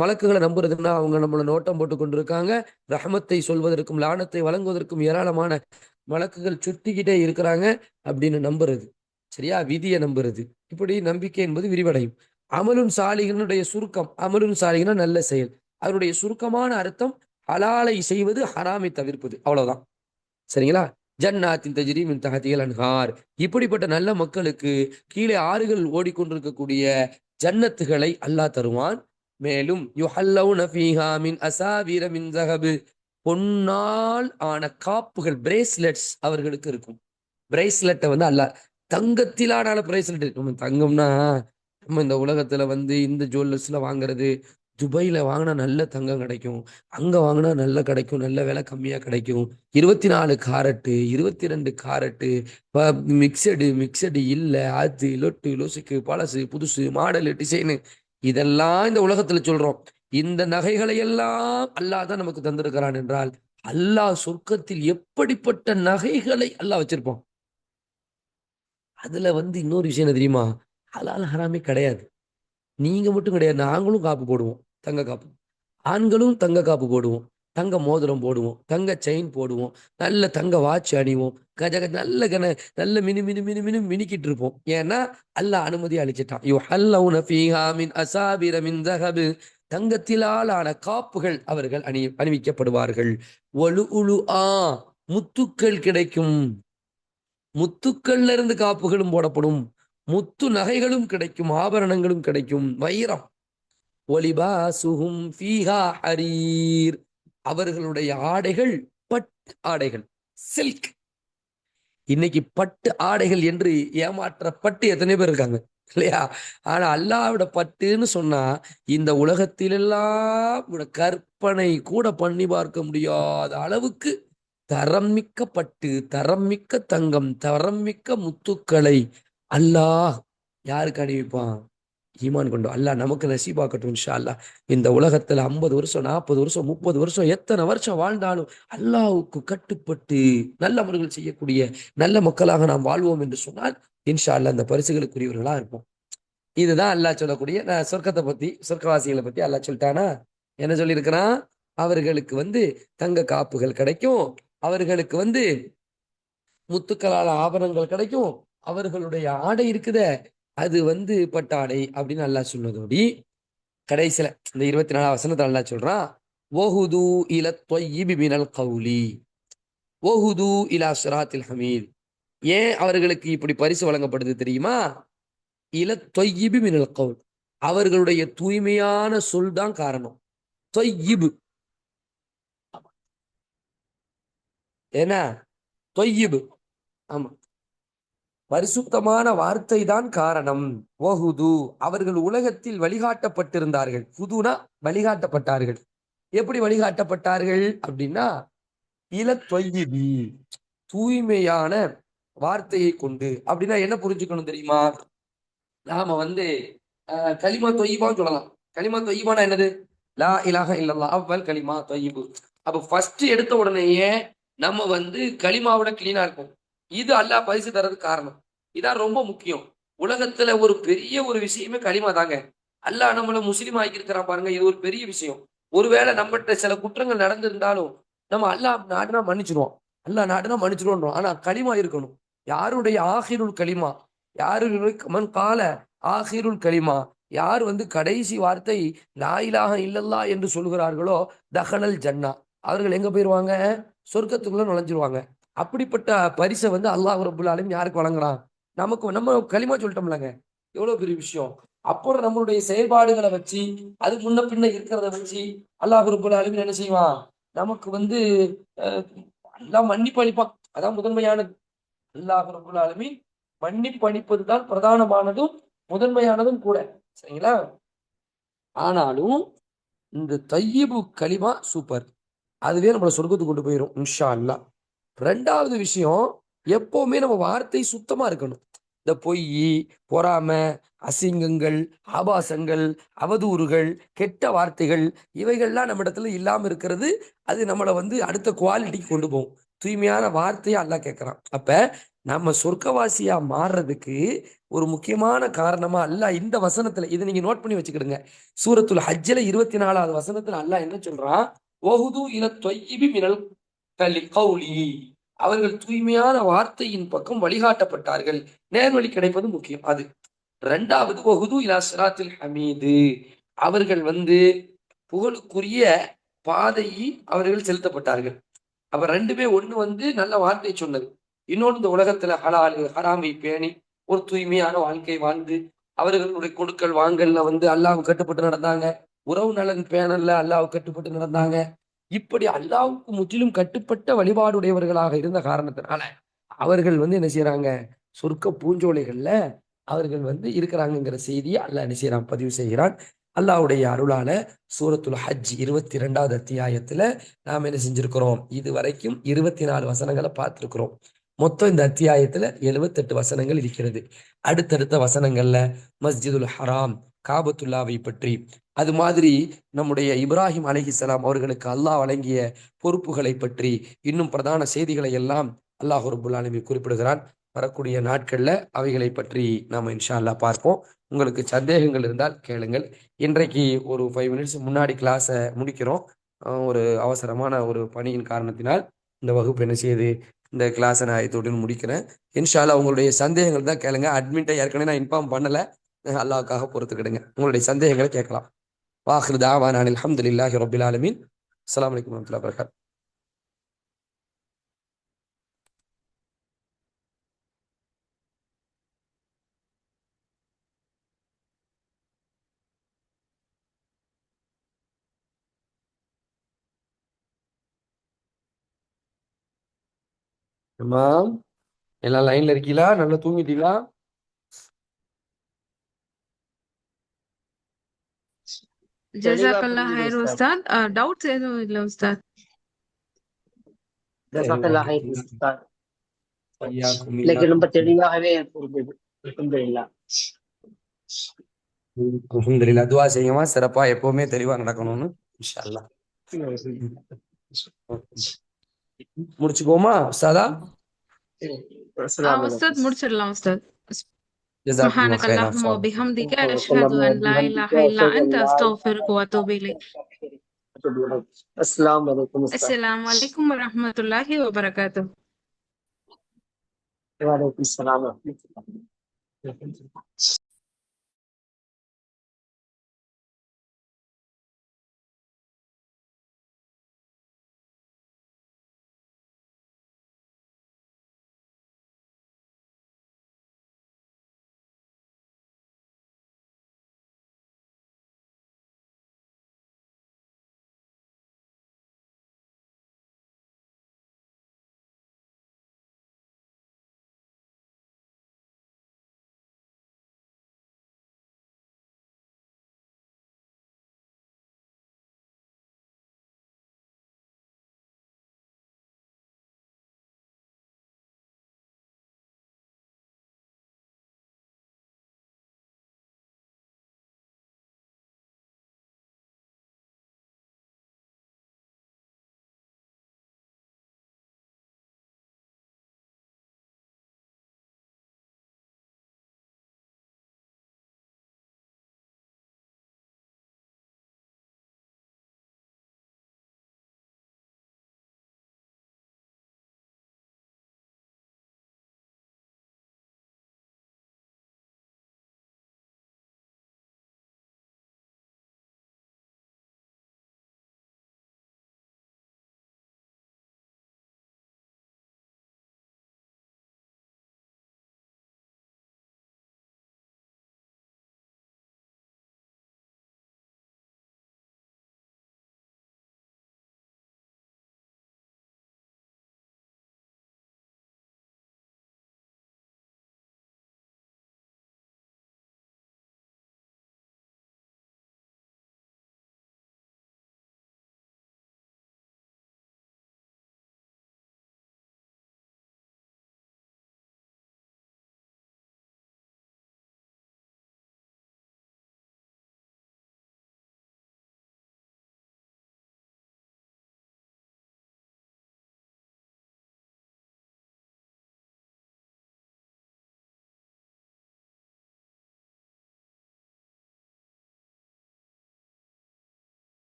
மலக்குகளை நம்புறதுன்னா அவங்க நம்மளை நோட்டம் போட்டு கொண்டிருக்காங்க, ரஹமத்தை சொல்வதற்கும் லானத்தை வழங்குவதற்கும் ஏராளமான மலக்குகள் சுத்திக்கிட்டே இருக்கிறாங்க அப்படின்னு நம்புறது. சரியா? விதியை நம்புறது. இப்படி நம்பிக்கை என்பது விரிவடையும். அமலுன் சாலிகினுடைய சுருக்கம், அமலுன் சாலிகினா நல்ல செயல், அதனுடைய சுருக்கமான அர்த்தம் ஹலாலை செய்வது, ஹராமை தவிர்ப்பது. அவ்வளவுதான். சரிங்களா? ஜன்னாத்தின் தஜ்ரி மின் தஹதிஹில் அன்ஹார். இப்படிப்பட்ட நல்ல மக்களுக்கு கீழே ஆறுகள் ஓடிக்கொண்டிருக்கக்கூடிய ஜன்னத்துகளை அல்லாஹ் தருவான். மேலும் யுஹல்லவுன ஃபீஹா மின் அசாவிர மின் ஸஹபு, பொன்னால் ஆன காப்புகள், பிரேஸ்லெட்ஸ் அவர்களுக்கு இருக்கும். பிரேஸ்லெட்டை வந்து அல்லாஹ் தங்கத்திலான பிரேஸ்லெட். நம்ம தங்கம்னா நம்ம இந்த உலகத்துல வந்து இந்த ஜுவல்லர்ஸ்ல வாங்குறது, துபாயில வாங்கினா நல்ல தங்கம் கிடைக்கும், அங்க வாங்கினா நல்ல கிடைக்கும், நல்ல விலை கம்மியா கிடைக்கும். 24 காரட்டு, 22 காரட்டு, மிக்சடு மிக்சடு இல்ல, அது லொட்டு லொசுக்கு, பழசு புதுசு, மாடலு டிசைனு, இதெல்லாம் இந்த உலகத்துல சொல்றோம். இந்த நகைகளை எல்லாம் அல்லாஹ் தான் நமக்கு தந்திருக்கிறான் என்றால், அல்லாஹ் சொர்க்கத்தில் எப்படிப்பட்ட நகைகளை அல்லாஹ் வச்சிருப்பான். அதுல வந்து இன்னொரு விஷயம் என்ன தெரியுமா? ஹலால் ஹராமே கிடையாது. நீங்க மட்டும் கிடையாது, நாங்களும் காப்பு போடுவோம், தங்க காப்பு. ஆண்களும் தங்க காப்பு போடுவோம், தங்க மோதிரம் போடுவோம், தங்க செயின் போடுவோம், நல்ல தங்க வாட்ச் அணிவோம், கஜ கஜ நல்ல நல்ல மினு மினு மினு மினு மினிக்கிட்டு இருப்போம். ஏன்னா அல்லாஹ் அனுமதி அளிச்சிட்டான். யுஹல்லவுன ஃபீஹா மின் அசாபிர மின் ஸஹபு, தங்கத்திலால் ஆன காப்புகள் அவர்கள் அணிவிக்கப்படுவார்கள். ஒலு உலு ஆ, முத்துக்கள் கிடைக்கும். முத்துக்கள்ல இருந்து காப்புகளும் போடப்படும், முத்து நகைகளும் கிடைக்கும், ஆபரணங்களும் கிடைக்கும், வைரம். ஒலிபாசுஹும் ஃபீஹா ஹரீர், அவர்களுடைய ஆடைகள் பட்டு ஆடைகள், சில்க். இன்னைக்கு பட்டு ஆடைகள் என்று ஏமாற்றப்பட்டு எத்தனை பேர் இருக்காங்க இல்லையா? ஆனா அல்லாஹ்வோட பட்டுன்னு சொன்னா இந்த உலகத்திலெல்லாம் கற்பனை கூட பண்ணி பார்க்க முடியாத அளவுக்கு தரம் மிக்க பட்டு, தரம் மிக்க தங்கம், தரம் மிக்க முத்துக்களை அல்லாஹ் யாருக்கு அணிவிப்பான்? ஈமான் கொண்டு. அல்லாஹ் நமக்கு நசீபாக்கட்டும் இன்ஷா அல்லாஹ். இந்த உலகத்துல 50 வருஷம், 40 வருஷம், 30 வருஷம், எத்தனை வருஷம் வாழ்ந்தாலும் அல்லாஹ்வுக்கு கட்டுப்பட்டு நல்ல அமல்கள் செய்யக்கூடிய நல்ல மக்களாக நாம் வாழ்வோம் என்று சொன்னால் இன்ஷா அல்லாஹ் அந்த பரிசுகளுக்குரியவர்களா இருப்போம். இதுதான் அல்லாஹ் சொல்லக்கூடிய, நான் சொர்க்கத்தை பத்தி, சொர்க்கவாசிகளை பத்தி அல்லாஹ் சொல்லிட்டானா? என்ன சொல்லியிருக்கிறான்? அவர்களுக்கு வந்து தங்க காப்புகள் கிடைக்கும், அவர்களுக்கு வந்து முத்துக்களால் ஆபரணங்கள் கிடைக்கும், அவர்களுடைய ஆடை இருக்குதே அது வந்து பட்டாடை அப்படின்னு அல்லாஹ் சொன்னதோடி கடைசியில இந்த 24 வசனத்தை அல்லாஹ் சொல்றான், ஓஹுது இல தொய்யிபி மினல் கௌலி ஓஹுது இலா சிராத்தில் ஹமீத். ஏன் அவர்களுக்கு இப்படி பரிசு வழங்கப்படுது தெரியுமா? இல தொய்யிபி மினல் கவுல், அவர்களுடைய தூய்மையான சொல் தான் காரணம். தொய்யிபு என்ன? தொய்யிபு, ஆமா, பரிசுத்தமான வார்த்தை தான் காரணம். வஹுது, அவர்கள் உலகத்தில் வழிகாட்டப்பட்டிருந்தார்கள். ஹுதுனா வழிகாட்டப்பட்டார்கள். எப்படி வழிகாட்டப்பட்டார்கள் அப்படின்னா, இல தொய்யிபி, தூய்மையான வார்த்தையை கொண்டு. அப்படின்னா என்ன புரிஞ்சுக்கணும் தெரியுமா? நாம வந்து கலிமா தொய்யிபான்னு சொல்லலாம். கலிமா தொய்யிபானா என்னது? லா இலாஹ இல்லல்லாஹ் அவ்வல் கலிமா தொய்யிபு. அப்ப ஃபர்ஸ்ட் எடுத்த உடனேயே நம்ம வந்து கலிமாவோட கிளீனா இருக்கும். இது அல்லாஹ் பரிசு தரதுக்கு காரணம். இதான் ரொம்ப முக்கியம். உலகத்துல ஒரு பெரிய ஒரு விஷயமே கலிமா தாங்க. அல்லாஹ் நம்மள முஸ்லீம் ஆக்கியிருக்கிறான் பாருங்க, இது ஒரு பெரிய விஷயம். ஒருவேளை நம்மகிட்ட சில குற்றங்கள் நடந்திருந்தாலும் நம்ம அல்லாஹ் நாடுனா மன்னிச்சிருவோம். அல்லாஹ் நாடுனா மன்னிச்சிருவோம். ஆனா கலிமா இருக்கணும். யாருடைய ஆஹிருல் கலிமா, யாரு மன் கால ஆஹிருல் கலிமா, யார் வந்து கடைசி வார்த்தை லா இலாஹ இல்லல்லாஹ் என்று சொல்கிறார்களோ தஹலல் ஜன்னா, அவர்கள் எங்க போயிருவாங்க? சொர்க்கத்துக்குள்ள நுழைஞ்சிருவாங்க. அப்படிப்பட்ட பரிசை வந்து அல்லாஹ் ரப்புல் ஆலமீன் யாருக்கு வழங்குறான்? நமக்கு. நம்ம களிமா சொல்லிட்டோம்லங்க, எவ்வளவு பெரிய விஷயம். அப்புறம் நம்மளுடைய செயல்பாடுகளை வச்சு, அது முன்ன பின்ன இருக்கிறத வச்சு அல்லாஹ் ரப்புல் ஆலமீன் என்ன செய்வான்? நமக்கு வந்து அஹ், எல்லாம் மன்னிப்பு அளிப்பான். அதான் முதன்மையானது. அல்லாஹ் ரப்புல் ஆலமீன் மன்னிப்பு அளிப்பதுதான் பிரதானமானதும் முதன்மையானதும் கூட. சரிங்களா? ஆனாலும் இந்த தையிபு கலிமா சூப்பர். அதுவே நம்மளை சொர்க்கத்துக்கு கொண்டு போயிடும் இன்ஷா அல்லா. ரெண்டாவது விஷயம், எப்பவுமே நம்ம வார்த்தை சுத்தமா இருக்கணும். இந்த பொய், பொறாமை, அசிங்கங்கள், ஆபாசங்கள், அவதூறுகள், கெட்ட வார்த்தைகள் இவைகள்லாம் நம்ம இடத்துல இல்லாம இருக்கிறது, அது நம்மளை அடுத்த குவாலிட்டிக்கு கொண்டு போகும். தூய்மையான வார்த்தையை அல்லாஹ் கேட்கறான். அப்ப நம்ம சொர்க்கவாசியா மாறுறதுக்கு ஒரு முக்கியமான காரணமா அல்லாஹ் இந்த வசனத்துல, இதை நீங்க நோட் பண்ணி வச்சுக்கிடுங்க. சூரத்துல் ஹஜ்ஜில 24வது வசனத்துல அல்லாஹ் என்ன சொல்றான்? ஒஹுது இல தொய்யிபி மினல் கலி அவர்கள் தூய்மையான வார்த்தையின் பக்கம் வழிகாட்டப்பட்டார்கள். நேர்வழி கிடைப்பது முக்கியம். அது ரெண்டாவது, ஒஹுது இலா சிராத்தில் ஹமீது அவர்கள் புகழுக்குரிய பாதையை அவர்கள் செலுத்தப்பட்டார்கள். அப்ப ரெண்டுமே ஒண்ணு நல்ல வார்த்தை சொன்னது, இன்னொன்று இந்த உலகத்துல ஹலாலு ஹராமை பேணி ஒரு தூய்மையான வாழ்க்கை வாழ்ந்து அவர்களுடைய கொடுக்கல் வாங்கல்ல அல்லாஹ்வுக்கு கட்டுப்பட்டு நடந்தாங்க. உறவு நலன் பேணல்ல அல்லாஹ்வுக்கு கட்டுப்பட்டு நடந்தாங்க. இப்படி அல்லாஹ்வுக்கு முற்றிலும் கட்டுப்பட்ட வழிபாடுடையவர்களாக இருந்த காரணத்தினால அவர்கள் என்ன செய்யறாங்க? சொர்க்க பூஞ்சோலைகள்ல அவர்கள் இருக்கிறாங்கிற செய்தியை அல்லாஹ் என்ன செய்யறான்? பதிவு செய்கிறான். அல்லாஹ்வுடைய அருளால சூரத்துல் ஹஜ் 22வது அத்தியாயத்துல நாம் என்ன செஞ்சிருக்கிறோம்? இது வரைக்கும் 24 வசனங்களை பார்த்திருக்கிறோம். மொத்தம் இந்த அத்தியாயத்துல 78 வசனங்கள் இருக்கிறது. அடுத்தடுத்த வசனங்கள்ல மஸ்ஜிதுல் ஹராம், காபத்துல்லாவை பற்றி, அது மாதிரி நம்முடைய இப்ராஹிம் அலைஹிஸ்ஸலாம் அவர்களுக்கு அல்லாஹ் வழங்கிய பொறுப்புகளை பற்றி, இன்னும் பிரதான செய்திகளை எல்லாம் அல்லாஹ் ரப்புல் ஆலமீன் குறிப்பிடுகிறான். வரக்கூடிய நாட்கள்ல அவைகளை பற்றி நாம இன்ஷா அல்லாஹ் பார்ப்போம். உங்களுக்கு சந்தேகங்கள் இருந்தால் கேளுங்கள். இன்றைக்கு ஒரு 5 மினிட்ஸ் முன்னாடி கிளாஸை முடிக்கிறோம். ஒரு அவசரமான ஒரு பணியின் காரணத்தினால் இந்த வகுப்பு என்ன செய்யுது, இந்த கிளாஸை நான் இதோடு முடிக்கிறேன். இன்ஷா அல்லாஹ் உங்களுடைய சந்தேகங்கள் தான் கேளுங்க. அட்மிட்டை ஏற்கனவே நான் இன்ஃபார்ம் பண்ணல, அல்லாஹ்வுக்காக பொறுத்துக்கிடுங்க. உங்களுடைய சந்தேகங்களை கேட்கலாம். வாஹிரு தாவானா அல்ஹம்துலில்லாஹி ரப்பில் ஆலமீன். அஸ்ஸலாமு அலைக்கும் வரஹ்மத்துல்லாஹி வபரகாத்துஹு. அம்மா, எல்லாம் லைன்ல இருக்கீங்களா? நல்லா தூங்கிட்டீங்களா? தெளிவா ஜஸாக்கல்லா புரிஞ்சுது ஹைர் உஸ்தாத். உஸ்தாத். டவுட்ஸ் எதுவும் இல்லை உஸ்தாத். ஜஸாக்கல்லாஹ் ஹைர் உஸ்தாத். ஐயாக்கும் இன்னைக்கு ரொம்ப தெளிவாகவே புரிஞ்சுது. அல்ஹம்துலில்லாஹ். அல்ஹம்துலில்லாஹ். துஆ செய்யுமா, சிறப்பா எப்பவுமே தெளிவா நடக்கணும்னு இன்ஷா அல்லாஹ். முடிச்சுக்கோமா உஸ்தாதா? அஸ்ஸலாமு உஸ்தாத் அலைக்கும். முடிச்சிடலாம் உஸ்தாத். ஜஸாக்குமுல்லாஹ் சுப்ஹானக கைரா. அல்லாஹும்ம வபிஹம்திக وصلى அஷ்ஹது الله அன் லா بحمدك இலாஹா இல்லா واشهد ان அன்த لا اله அஸ்தக்ஃபிருக الا வ انت அத்தூபு இலைக். استغفرك واتوب اليك. السلام عليكم استاذ. அஸ்ஸலாமு அலைக்கும் வரஹ்மத்துல்லாஹி வபரகாத்துஹு. وعليكم السلام ورحمه الله.